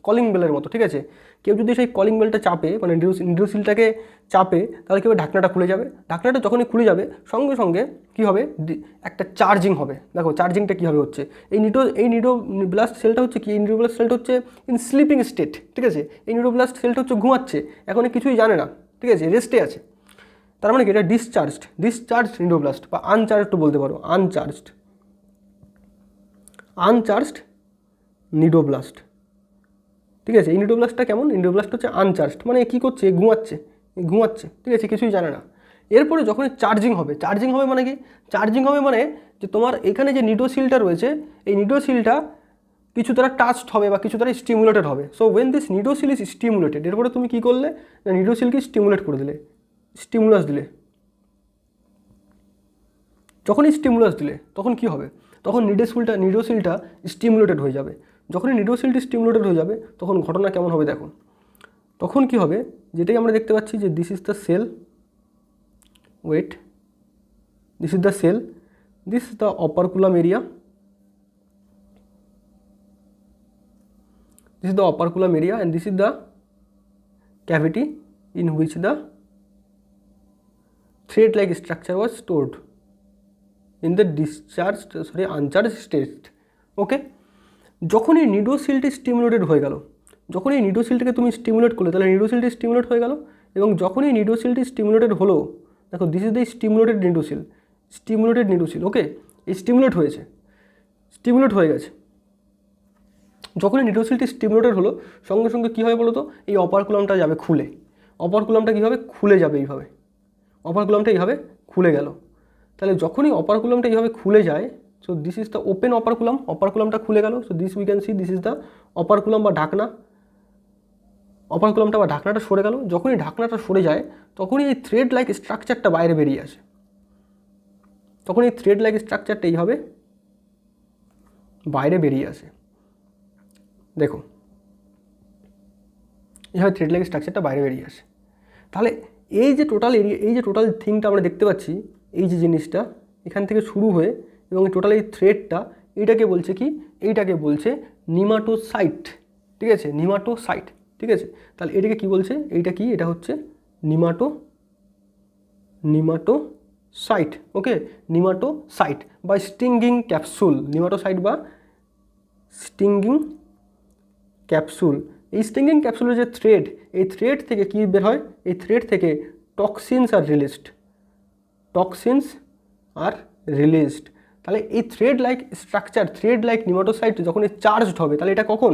কলিং বেলের মতো, ঠিক আছে। কেউ যদি সেই কলিং বেলটা চাপে, মানে নিডোসিলটাকে চাপে, তাহলে কী হবে? ঢাকনাটা খুলে যাবে। ঢাকনাটা যখনই খুলে যাবে সঙ্গে সঙ্গে কী হবে? একটা চার্জিং হবে। দেখো চার্জিংটা কীভাবে হচ্ছে। এই নিডোব্লাস্ট সেলটা হচ্ছে কি? এই নিডোব্লাস্ট সেলটা হচ্ছে ইন স্লিপিং স্টেট, ঠিক আছে। এই নিডোব্লাস্ট সেলটা হচ্ছে ঘুমাচ্ছে, এখন কিছুই জানে না, ঠিক আছে, রেস্টে আছে। তার মানে কি? এটা ডিসচার্জড নিডোব্লাস্ট বা আনচার্জড বলতে পারো, আনচার্জড নিডোব্লাস্ট, ঠিক আছে। এই নিডোব্লাস্টটা কেমন? নিডোব্লাস্ট হচ্ছে আনচার্জড, মানে কী করছে? ঘুমাচ্ছে, ঠিক আছে, কিছুই জানে না। এরপরে যখন চার্জিং হবে মানে কি? চার্জিং হবে মানে যে তোমার এখানে যে নিডোসিলটা রয়েছে, এই নিডোসিলটা কিছু দ্বারা টাচড হবে বা কিছু দ্বারা স্টিমুলেটেড হবে। So when this cnidocil is stimulated, এরপরে তুমি কী করলে? নিডোসিলকে স্টিমুলেট করে দিলে, স্টিমুলাস দিলে। যখনই স্টিমুলাস দিলে তখন কি হবে? তখন নিডোসিলটা স্টিমুলেটেড হয়ে যাবে। যখনই নিডোসিলটি স্টিমুলেটেড হয়ে যাবে তখন ঘটনা কেমন হবে দেখো। তখন কি হবে? যেটাই আমরা দেখতে পাচ্ছি যে this is the cell, this is the cell, this is the operculum area, and this is the cavity in which the thread like structure was stored in the uncharged state. ওকে, যখন এই নিডোসিলটি স্টিমুলেটেড হয়ে গেল, যখন এই নিডোসিলটাকে তুমি stimulate করলে, তাহলে নিডোসিলটি stimulate হয়ে গেল। এবং যখন এই নিডোসিলটি স্টিমুলেটেড হলো, দেখো this is the stimulated cnidocil, ওকে, এই স্টিমুলেট হয়ে গেছে। যখন এই নিডোসিলটি স্টিমুলেটেড হলো সঙ্গে সঙ্গে কী হবে বলো তো? এই অপারকুলামটা যাবে খুলে। অপারকুলামটা কীভাবে খুলে যাবে? এইভাবে অপারকুলামটা এইভাবে খুলে গেল। তাহলে যখনই অপারকুলামটা এইভাবে খুলে যায়, so this is the open অপারকুলামটা খুলে গেল। So this we can see this is the operculum বা ঢাকনা। অপারকুলামটা বা ঢাকনাটা সরে গেল। যখনই ঢাকনাটা সরে যায় তখনই এই থ্রেড লাইক স্ট্রাকচারটা বাইরে বেরিয়ে আসে। তখন এই থ্রেড লাইক স্ট্রাকচারটা এইভাবে বাইরে বেরিয়ে আসে। দেখো এইভাবে থ্রেড লাইক স্ট্রাকচারটা বাইরে বেরিয়ে আসে। তাহলে এই যে টোটাল এরিয়া, এই যে টোটাল থিংটা আমরা দেখতে পাচ্ছি, এই যে জিনিসটা এখান থেকে শুরু হয়ে এবং টোটাল এই থ্রেডটা, এইটাকে বলছে কি? এইটাকে বলছে নিমাটোসাইট, ঠিক আছে, নিমাটোসাইট, ঠিক আছে। তাহলে এটাকে কি বলছে? এইটা কি? এটা হচ্ছে নিমাটোসাইট, ওকে, নিমাটোসাইট বা স্টিঙ্গিং ক্যাপসুল, নিমাটোসাইট বা স্টিঙ্গিং ক্যাপসুল। এই স্টিঙ্গিং ক্যাপসুলের যে থ্রেড, এই থ্রেড থেকে কী বের হয়? এই থ্রেড থেকে টক্সিনস আর রিলিজড। তাহলে এই thread like structure, thread like nematocyte যখন চার্জড হবে, তাহলে এটা কখন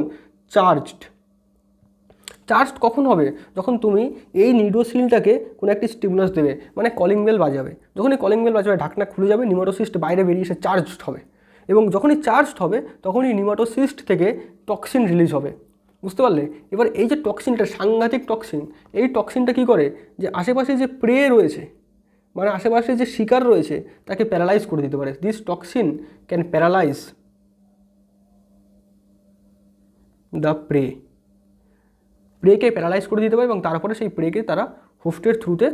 চার্জড কখন হবে? যখন তুমি এই নিডোসিলটাকে কোনো একটি স্টিমুলাস দেবে, মানে কলিং বেল বাজাবে। যখনই কলিং বেল বাজাবে ঢাকনা খুলে যাবে, নিমাটোসিস্ট বাইরে বেরিয়ে এসে চার্জড হবে। এবং যখনই চার্জড হবে তখনই নিমাটোসিস্ট থেকে টক্সিন রিলিজ হবে। বুঝতে পারলে? এবার এই যে টক্সিনটা, সাংঘাতিক টক্সিন, এই টক্সিনটা কী করে? যে আশেপাশে যে প্রে রয়েছে, মানে আশেপাশে যে শিকার রয়েছে, তাকে প্যারালাইজ করে দিতে পারে। This toxin can paralyse the প্রেকে প্যারালাইজ করে দিতে পারে এবং তারপরে সেই প্রেকে তারা হোস্টের থ্রুতে,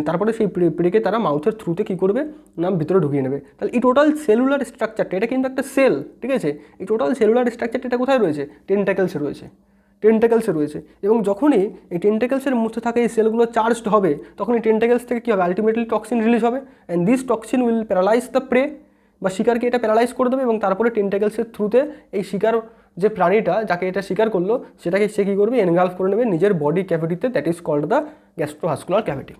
তারপরে সেই প্রেকে তারা মাউথের থ্রুতে কী করবে না ভিতরে ঢুকিয়ে নেবে। তাহলে এই টোটাল সেলুলার স্ট্রাকচারটা, এটা কিন্তু একটা সেল, ঠিক আছে। এই টোটাল সেলুলার স্ট্রাকচারটা এটা কোথায় রয়েছে? টেন্টাকেলসে রয়েছে। এবং যখনই এই টেন্টাকেলসের মধ্যে থাকে এই সেলগুলো চার্জড হবে, তখন এই টেন্টাকেলস থেকে কী হবে? আলটিমেটলি টক্সিন রিলিজ হবে, and this toxin will paralyse the prey. বা শিকারকে এটা প্যারালাইজ করে দেবে এবং তারপরে টেন্টাকেলসের থ্রুতে এই শিকার যে প্রাণীটা যাকে এটা শিকার করলো সেটাকে সে কী করবে, এনগালফ করে নেবে নিজের বডি ক্যাভিটিতে, that is called the gastrovascular cavity.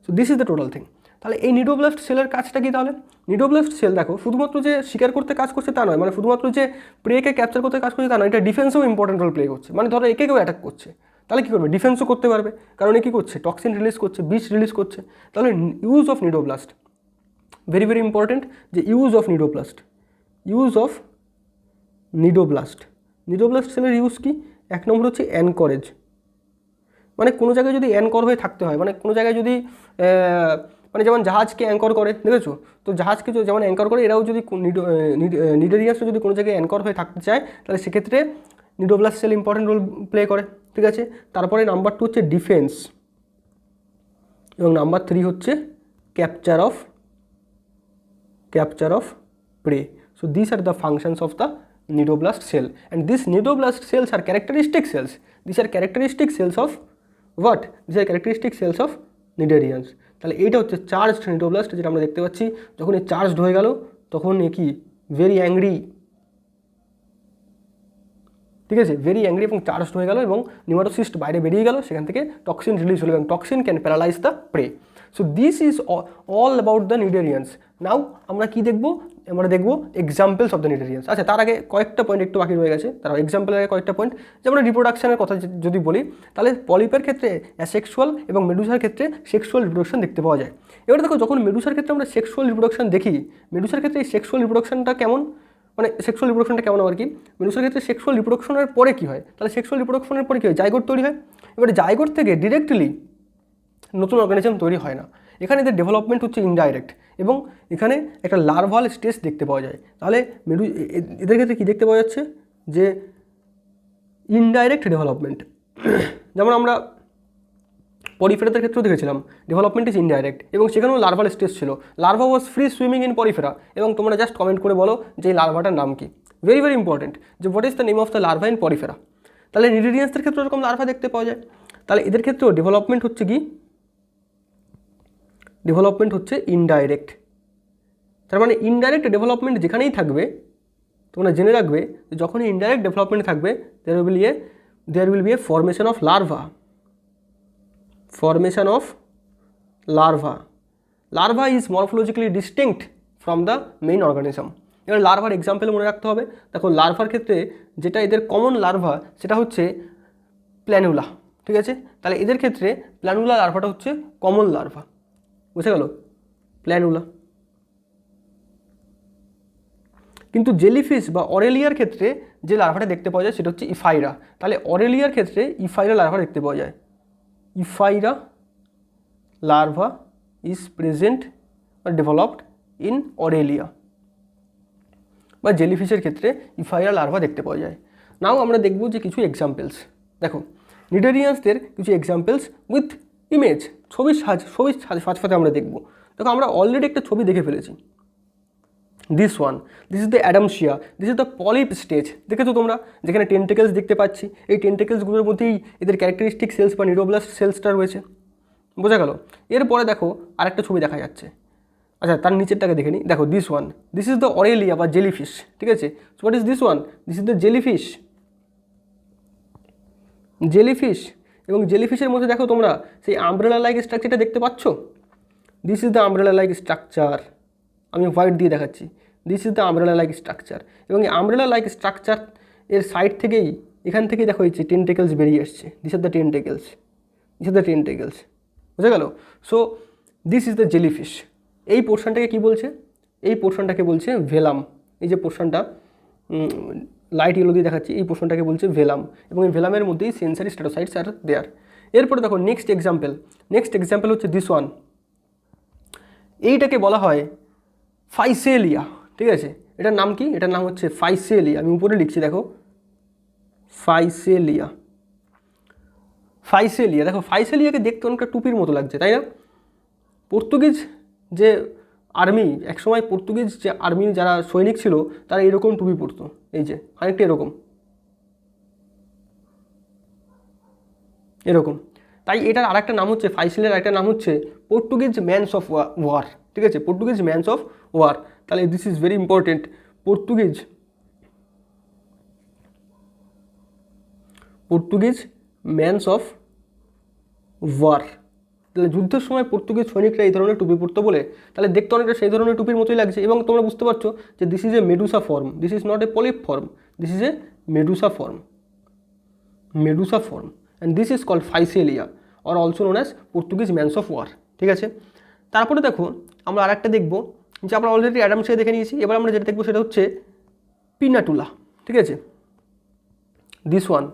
So this is the total thing. তাহলে এই নিডোব্লাস্ট সেলের কাজটা কি? তাহলে নিডোব্লাস্ট সেল দেখো শুধুমাত্র যে শিকার করতে কাজ করছে তা নয়, মানে শুধুমাত্র যে প্রেকে ক্যাপচার করতে কাজ করছে তা নয়, এটা ডিফেন্সেও ইম্পর্টেন্ট রোল প্লে করছে। মানে ধরো একে কেউ অ্যাটাক করছে, তাহলে কী করবে, ডিফেন্সও করতে পারবে, কারণ এ কী করছে, টক্সিন রিলিজ করছে, বিষ রিলিজ করছে। তাহলে use of cnidoblast very very important, যে use of cnidoblast, use of cnidoblast, cnidoblast সেলের ইউজ কি? এক নম্বর হচ্ছে অ্যানকরেজ, মানে কোনো জায়গায় যদি অ্যাঙ্কর হয়ে থাকতে হয়, মানে কোনো জায়গায় যদি মানে যেমন জাহাজকে অ্যাঙ্কর করে, দেখেছো তো, জাহাজকে যেমন অ্যাঙ্কর করে এরাও যদি নিডোরিয়াসও যদি কোনো জায়গায় অ্যাঙ্কর হয়ে থাকতে চায় তাহলে সেক্ষেত্রে cnidoblast cell important role play করে, ঠিক আছে। তারপরে নাম্বার 2 হচ্ছে ডিফেন্স এবং নাম্বার 3 হচ্ছে capture of prey. So this are the functions of the nidoblast cell, and these nidoblast cells are characteristic cells. These are characteristic cells of what? These are characteristic cells of nidarians. তাহলে এইটা হচ্ছে charged cnidoblast, যেটা আমরা দেখতে পাচ্ছি যখন এই charged হয়ে গেল তখন এ কি ভেরি অ্যাংরি, ঠিক আছে, ভেরি অ্যাংরি এবং চার্জড হয়ে গেল এবং নিউমাটোসিস্ট বাইরে বেরিয়ে গেল, সেখান থেকে টক্সিন রিলিজ হলো এবং toxin can paralyse the prey. So this is all about the cnidarians. Now আমরা কি দেখবো, আমরা দেখবো এক্সাম্পলস অফ দ্য নিডারিয়ান্স। আচ্ছা, তার আগে কয়েকটা পয়েন্ট একটু বাকি রয়ে গেছে, তার এক্সাম্পলের আগে কয়েকটা পয়েন্ট, যেমন রিপ্রোডাকশনের কথা যদি বলি, তাহলে পলিপের ক্ষেত্রে অ্যাসেক্সুয়াল এবং মেডুসার ক্ষেত্রে সেক্সুয়াল রিপ্রোডাকশন দেখতে পাওয়া যায়। এবার দেখো, যখন মেডুসার ক্ষেত্রে আমরা সেক্সুয়াল রিপ্রোডাকশন দেখি, মেডুসার ক্ষেত্রে এই সেক্সুয়াল রিপ্রোডাকশনটা কেমন, মানে সেক্সুয়াল রিপ্রোডাকশনটা কেমন আর কি, মেডুসার ক্ষেত্রে সেক্সুয়াল রিপ্রোডাকশনের পরে কী হয়, তাহলে সেক্সুয়াল রিপ্রোডাকশনের পরে কী হয়, জাইগোট তৈরি হয়। এবারে জাইগোট থেকে ডিরেক্টলি নতুন অর্গানিজম তৈরি হয় না, এখানে এদের ডেভেলপমেন্ট হচ্ছে ইনডাইরেক্ট এবং এখানে একটা লার্ভাল স্টেজ দেখতে পাওয়া যায়। তাহলে এদের ক্ষেত্রে কী দেখতে পাওয়া যাচ্ছে, যে ইনডাইরেক্ট ডেভেলপমেন্ট, যেমন আমরা পরিফেরাদের ক্ষেত্রেও দেখেছিলাম ডেভেলপমেন্ট ইজ ইনডাইরেক্ট এবং সেখানেও লার্ভাল স্টেজ ছিল। Larva was free swimming in Porifera, এবং তোমরা জাস্ট কমেন্ট করে বলো যে এই লার্ভাটার নাম কি, ভেরি ভেরি ইম্পর্টেন্ট, যে what is the name of the larva in Porifera. তাহলে নিডারিয়ান্সদের ক্ষেত্রে এরকম লার্ভা দেখতে পাওয়া যায়। তাহলে এদের ক্ষেত্রেও ডেভেলপমেন্ট হচ্ছে কি, ডেভেলপমেন্ট হচ্ছে ইনডাইরেক্ট। তার মানে ইনডাইরেক্ট ডেভেলপমেন্ট যেখানেই থাকবে তোমরা জেনে রাখবে যে যখনই ইনডাইরেক্ট ডেভেলপমেন্ট থাকবে there will be a formation of larva, formation of larva. Larva is morphologically distinct from the main organism. এবার লার্ভার এক্সাম্পল মনে রাখতে হবে। দেখো, লার্ভার ক্ষেত্রে যেটা এদের কমন লার্ভা সেটা হচ্ছে প্ল্যানুলা, ঠিক আছে। তাহলে এদের ক্ষেত্রে প্ল্যানুলা লার্ভাটা হচ্ছে কমন লার্ভা, বুঝে গেল, প্ল্যানুলা। কিন্তু জেলিফিশ বা অরেলিয়ার ক্ষেত্রে যে লার্ভাটা দেখতে পাওয়া যায় সেটা হচ্ছে ইফাইরা। তাহলে অরেলিয়ার ক্ষেত্রে ইফাইরা লার্ভা দেখতে পাওয়া যায়। Ephyra larva is present or developed in Aurelia, বা জেলিফিশের ক্ষেত্রে ইফাইরা লার্ভা দেখতে পাওয়া যায়। নাও আমরা দেখব যে কিছু এক্সাম্পলস। দেখো, নিডারিয়ান্সদের কিছু এক্সাম্পলস উইথ ইমেজ, ছবির সাথে আমরা দেখব। দেখো, আমরা অলরেডি একটা ছবি দেখে ফেলেছি, this is the Adamsia, this is the polyp stage. দেখেছো তোমরা, যেখানে টেন্টেকেলস দেখতে পাচ্ছি, এই টেন্টেকেলসগুলোর মধ্যেই এদের ক্যারেক্টারিস্টিক সেলস বা নিডোব্লাস্ট সেলসটা রয়েছে, বোঝা গেল। এরপরে দেখো আরেকটা ছবি দেখা যাচ্ছে। আচ্ছা, তার নিচেরটাকে দেখে নিই। দেখো, দিস ইজ দ্য অরেলিয়া বা জেলিফিশ, ঠিক আছে। So what is this is the jellyfish. এবং জেলিফিশের মধ্যে দেখো তোমরা সেই আমব্রেলা লাইক স্ট্রাকচারটা দেখতে পাচ্ছ, this is the umbrella like structure, আমি হোয়াইট দিয়ে দেখাচ্ছি, this is the umbrella like structure. এবং এই আমব্রেলা লাইক স্ট্রাকচার এর সাইড থেকেই, এখান থেকেই দেখো এই যে টেন্টেকেলস বেরিয়ে আসছে, দিস আর দ্য টেন্টেকেলস, বুঝা গেল। So this is the jellyfish. এই পোর্শনটাকে কি বলছে, এই পোর্শনটাকে বলছে ভেলাম। এই যে পোর্শনটা লাইট ইয়েলো দিয়ে দেখাচ্ছি, এই পোর্শনটাকে বলছে ভেলাম, এবং এই ভেলামের মধ্যেই সেন্সারি স্ট্যাটোসাইটস আর দেয়ার। এরপরে দেখো নেক্সট এক্সাম্পল হচ্ছে দিস ওয়ান। এইটাকে বলা হয় ফাইসেলিয়া, ঠিক আছে। এটার নাম কি, এটার নাম হচ্ছে ফাইসেলিয়া। আমি উপরে লিখছি, দেখো, ফাইসেলিয়া। দেখো, ফাইসেলিয়াকে দেখতে অনেকটা টুপির মতো লাগছে, তাই না। পর্তুগিজ যে আর্মি, একসময় পর্তুগিজ যে আর্মির যারা সৈনিক ছিল তারা এরকম টুপি পরতো, এই যে অনেকটা এরকম। তাই এটার আরেকটা নাম হচ্ছে, ফাইসেলিয়ার আরেকটা নাম হচ্ছে পর্তুগিজ ম্যানস অফ ওয়ার, ঠিক আছে, পর্তুগিজ ম্যানস অফ ওয়ার তাহলে this is very important. Portuguese man's of war. তাহলে যুদ্ধের সময় পর্তুগিজ সৈনিকরা এই ধরনের টুপি পরতো বলে তাহলে দেখতে অনেকটা সেই ধরনের টুপির মতোই লাগছে। এবং তোমরা বুঝতে পারছো যে this is a medusa form, this is not a polyp form, this is a medusa form, and this is called Physalia or also known as Portuguese man's of war. ঠিক আছে, তারপরে দেখো আমরা আরেকটা দেখবো যে আমরা অলরেডি অ্যাডামসে দেখে নিয়েছি, এবার আমরা যেটা দেখবো সেটা হচ্ছে পিনাটুলা। ঠিক আছে, দিস ওয়ান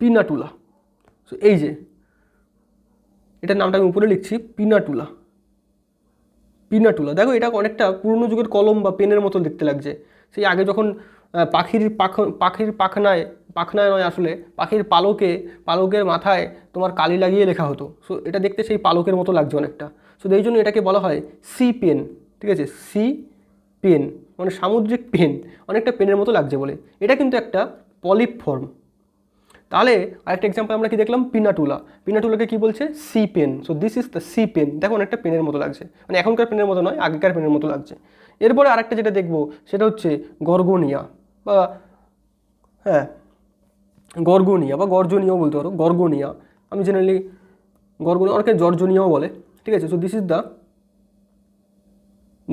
পিনাটুলা। সো এই যে এটার নামটা আমি উপরে লিখছি, পিনাটুলা। দেখো এটা অনেকটা পুরনো যুগের কলম বা পেনের মতো দেখতে লাগছে। সেই আগে যখন পাখির পাখনায় নয় আসলে পাখির পালকের মাথায় তোমার কালি লাগিয়ে লেখা হতো। সো এটা দেখতে সেই পালকের মতো লাগছে অনেকটা। সো এই জন্য এটাকে বলা হয় সি পেন। ঠিক আছে, সি পেন মানে সামুদ্রিক পেন, অনেকটা পেনের মতো লাগছে বলে। এটা কিন্তু একটা পলিপ ফর্ম। তাহলে আরেকটা এক্সাম্পল আমরা কি দেখলাম, পিনাটুলাকে কি বলছে, sea pen. So this is the sea pen. দেখো অনেকটা পেনের মতো লাগছে, মানে এখনকার পেনের মতো নয়, আগেকার পেনের মতো লাগছে। এরপরে আরেকটা যেটা দেখবো সেটা হচ্ছে গর্গোনিয়া বা গর্জনিয়াও বলতে পারো। গর্গোনিয়া আমি জেনারেলি গর্গোনিয়া, অনেকে জর্জনিয়াও বলে। ঠিক আছে, সো দিস ইজ দ্য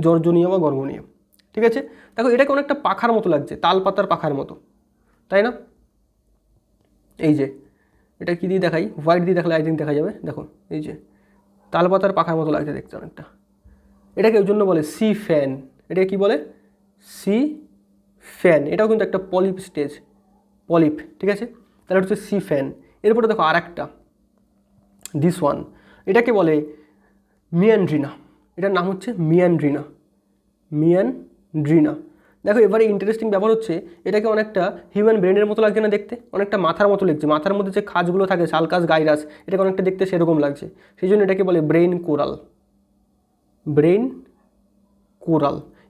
জর্জনিয়া বা গর্গোনিয়া। ঠিক আছে, দেখো এটাকে অনেকটা পাখার মতো লাগছে, তাল পাতার পাখার মতো, তাই না? এই যে এটা কি দিয়ে দেখাই, হোয়াইট দিয়ে দেখালে আই থিঙ্ক দেখা যাবে। দেখো এই যে তাল পাতার পাখার মতো লাগছে দেখতে অনেকটা। এটাকে ওই জন্য বলে সি ফ্যান। এটাকে কি বলে, সি ফ্যান। এটাও কিন্তু একটা পলিপ স্টেজ, পলিপ। ঠিক আছে, তাহলে হচ্ছে সি ফ্যান। এরপরে দেখো আর একটা, দিস ওয়ান, এটাকে বলে মিয়ান্ড্রিনা। এটার নাম হচ্ছে মিয়ান্ড্রিনা। দেখো এবারে ইন্টারেস্টিং ব্যাপার হচ্ছে এটাকে অনেকটা হিউম্যান ব্রেনের মতো লাগছে না দেখতে, অনেকটা মাথার মতো লাগছে। মাথার মধ্যে যে খাজগুলো থাকে, সালকাস গাইরাস, এটাকে অনেকটা দেখতে সেরকম লাগছে। সেই জন্য এটাকে বলে ব্রেইন কোরাল।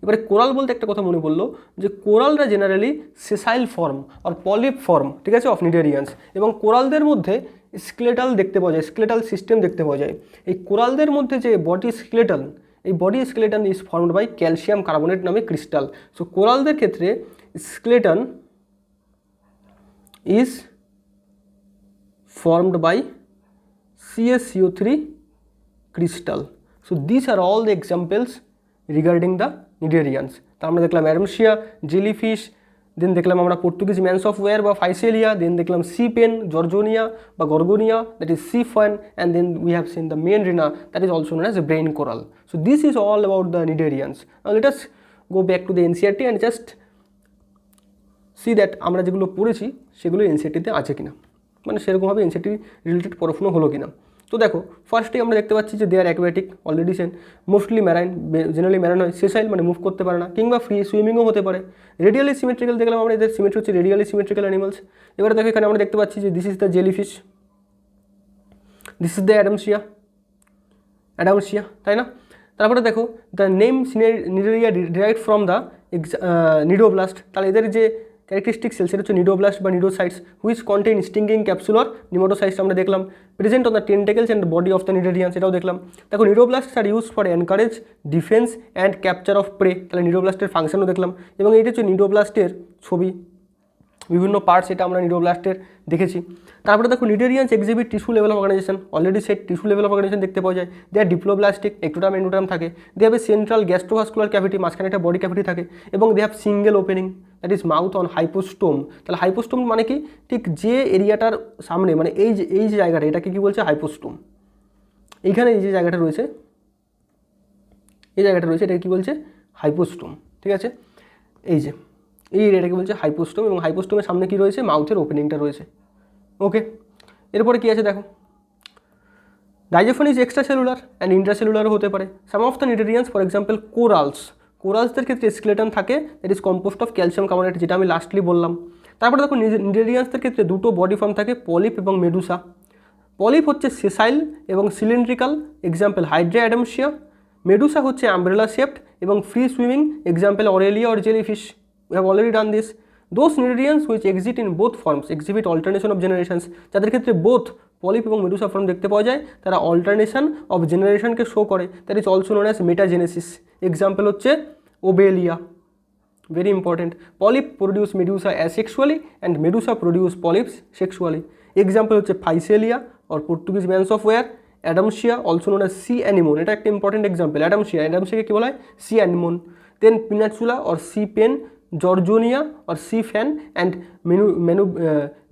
এবারে কোরাল বলতে একটা কথা মনে পড়লো যে কোরালরা জেনারেলি সেসাইল ফর্ম আর পলিপ ফর্ম, ঠিক আছে, অফ নিডেরিয়ান্স। এবং কোরালদের মধ্যে স্কেলেটাল দেখতে পাওয়া যায়, স্কেলেটাল সিস্টেম দেখতে পাওয়া যায়। এই কোরালদের মধ্যে যে বডি স্কেলেটন, এই body skeleton is formed by calcium carbonate নামে ক্রিস্টাল। সো কোরালদের ক্ষেত্রে skeleton is formed by CaCO3 crystal. So these are all the examples regarding the Cnidarians. তা আমরা দেখলাম অ্যাডামসিয়া, জেলিফিশ, দেন দেখলাম আমরা পর্তুগিজ ম্যানস অফ ওয়ার বা ফাইসেলিয়া, দেন দেখলাম সি পেন, জর্জোনিয়া বা Gorgonia, that is sea fan, and then we have seen the Meandrina, that is also known as a brain coral. So this is all about the Cnidarians. Now let us go back to the NCERT and just see that আমরা যেগুলো পড়েছি সেগুলো এনসিইআরটিতে আছে কিনা, মানে সেরকমভাবে NCERT related পড়াশোনা হলো কিনা। তো দেখো ফার্স্টেই আমরা দেখতে পাচ্ছি যে they are aquatic, already seen, mostly marine, generally marine হয়, সেসাইল মানে মুভ করতে পারে না, কিংবা ফ্রি সুইমিংও হতে পারে। রেডিয়ালি সিমেট্রিক্যাল দেখলাম আমরা, এদের সিমেট্রি হচ্ছে রেডিয়ালি সিমেট্রিক্যাল অ্যানিমালস। এবারে দেখো এখানে আমরা দেখতে পাচ্ছি যে this is the jellyfish, this is the Adamsia, তাই না? তারপরে দেখো the name Cnidaria derived from the cnidoblast. তাহলে এদের যে ক্যারেক্টারিস্টিক সেল সেটা হচ্ছে নিডোব্লাস্ট বা cnidocytes, which contain stinging capsular nematocytes আমরা দেখলাম, present on the tentacles and body of the cnidarians, এটাও দেখলাম। দেখো cnidoblasts are use for anchorage defence and capture of prey, তাহলে নিডোব্লাস্টের ফাংশনও দেখলাম। এবং এইটা হচ্ছে নিডোব্লাস্টের ছবি, বিভিন্ন পার্টস এটা আমরা নিডোব্লাস্টের দেখেছি। তারপরে দেখো cnidarians exhibit tissue level of organization, already set tissue level of organization দেখতে পাওয়া যায়। They are diploblastic, ectoderm endoderm থাকে। They have a central gastrovascular cavity, মাঝখানে একটা বডি ক্যাভিটি থাকে, এবং they have single opening, that is mouth on hypostome. তাহলে হাইপোস্টোম মানে কি, ঠিক যে এরিয়াটার সামনে, মানে এই যে জায়গাটা, এটাকে কি বলছে, হাইপোস্টোম। এইখানে এই যে জায়গাটা রয়েছে, এটাকে কি বলছে, হাইপোস্টোম। ঠিক আছে, এই এরিয়াটাকে বলছে হাইপোস্টোম, এবং হাইপোস্টোমের সামনে কি রয়েছে, মাউথের ওপেনিংটা রয়েছে। ওকে, এরপরে কি আছে দেখো, ডাইজেফন ইজ এক্সট্রা সেলুলার অ্যান্ড ইন্ট্রাসেলুলারও হতে পারে। সাম অফ দ্য নিডেরিয়ান্স, ফর এক্সাম্পল কোরালসদের ক্ষেত্রে স্কেলেটন থাকে, that is compost of calcium carbonate, যেটা আমি লাস্টলি বললাম। তারপরে দেখো নিডেরিয়ান্সদের ক্ষেত্রে দুটো বডি ফর্ম থাকে, পলিপ এবং মেডুসা। পলিপ হচ্ছে সেসাইল এবং সিলিন্ড্রিক্যাল, এক্সাম্পল হাইড্রা অ্যাডামসিয়া। মেডুসা হচ্ছে অ্যাম্ব্রেলা শেপড এবং free swimming, example Aurelia or jellyfish. We have already done this. Those Cnidarians which exist in both forms exhibit alternation of generations. যাদের ক্ষেত্রে both polyp এবং medusa form দেখতে পাওয়া যায়, তারা alternation of জেনারেশনকে শো করে, that is also known as metagenesis. Example হচ্ছে Obelia, very important. Polyp produce medusa asexually and medusa produce polyps sexually. Example হচ্ছে Physalia or Portuguese mans of ware, Adamsia also known as sea anemone, এটা একটা important example. অ্যাডামসিয়াকে কি বলা হয়? Sea anemone. Then Pennatula or sea pen, Gorgonia or sea fan and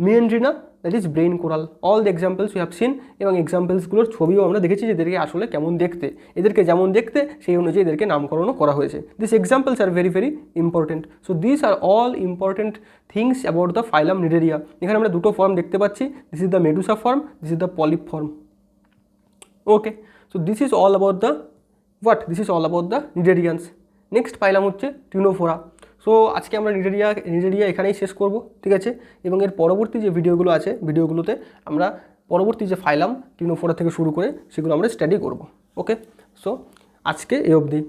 Meandrina, that is brain coral. All the examples you have seen, এবং এক্সাম্পলসগুলোর ছবিও আমরা দেখেছি যে এদেরকে আসলে কেমন দেখতে, এদেরকে যেমন দেখতে সেই অনুযায়ী এদেরকে নামকরণও করা হয়েছে। This examples are very very important. So this are all important things about the phylum Cnidaria. এখানে আমরা দুটো ফর্ম দেখতে পাচ্ছি, this is the medusa form, this is the polyp form. Okay, so this is all about the what, this is all about the cnidarians. Next phylum হচ্ছে Ctenophora. So আজকে আমরা Cnidaria এখানেই শেষ করব, ঠিক আছে, এবং এর পরবর্তী যে ভিডিওগুলো আছে ভিডিওগুলোতে আমরা পরবর্তী যে ফাইলাম টিনোফোরা থেকে শুরু করে সেগুলো আমরা স্টাডি করব। ওকে, সো আজকে এই অবধি।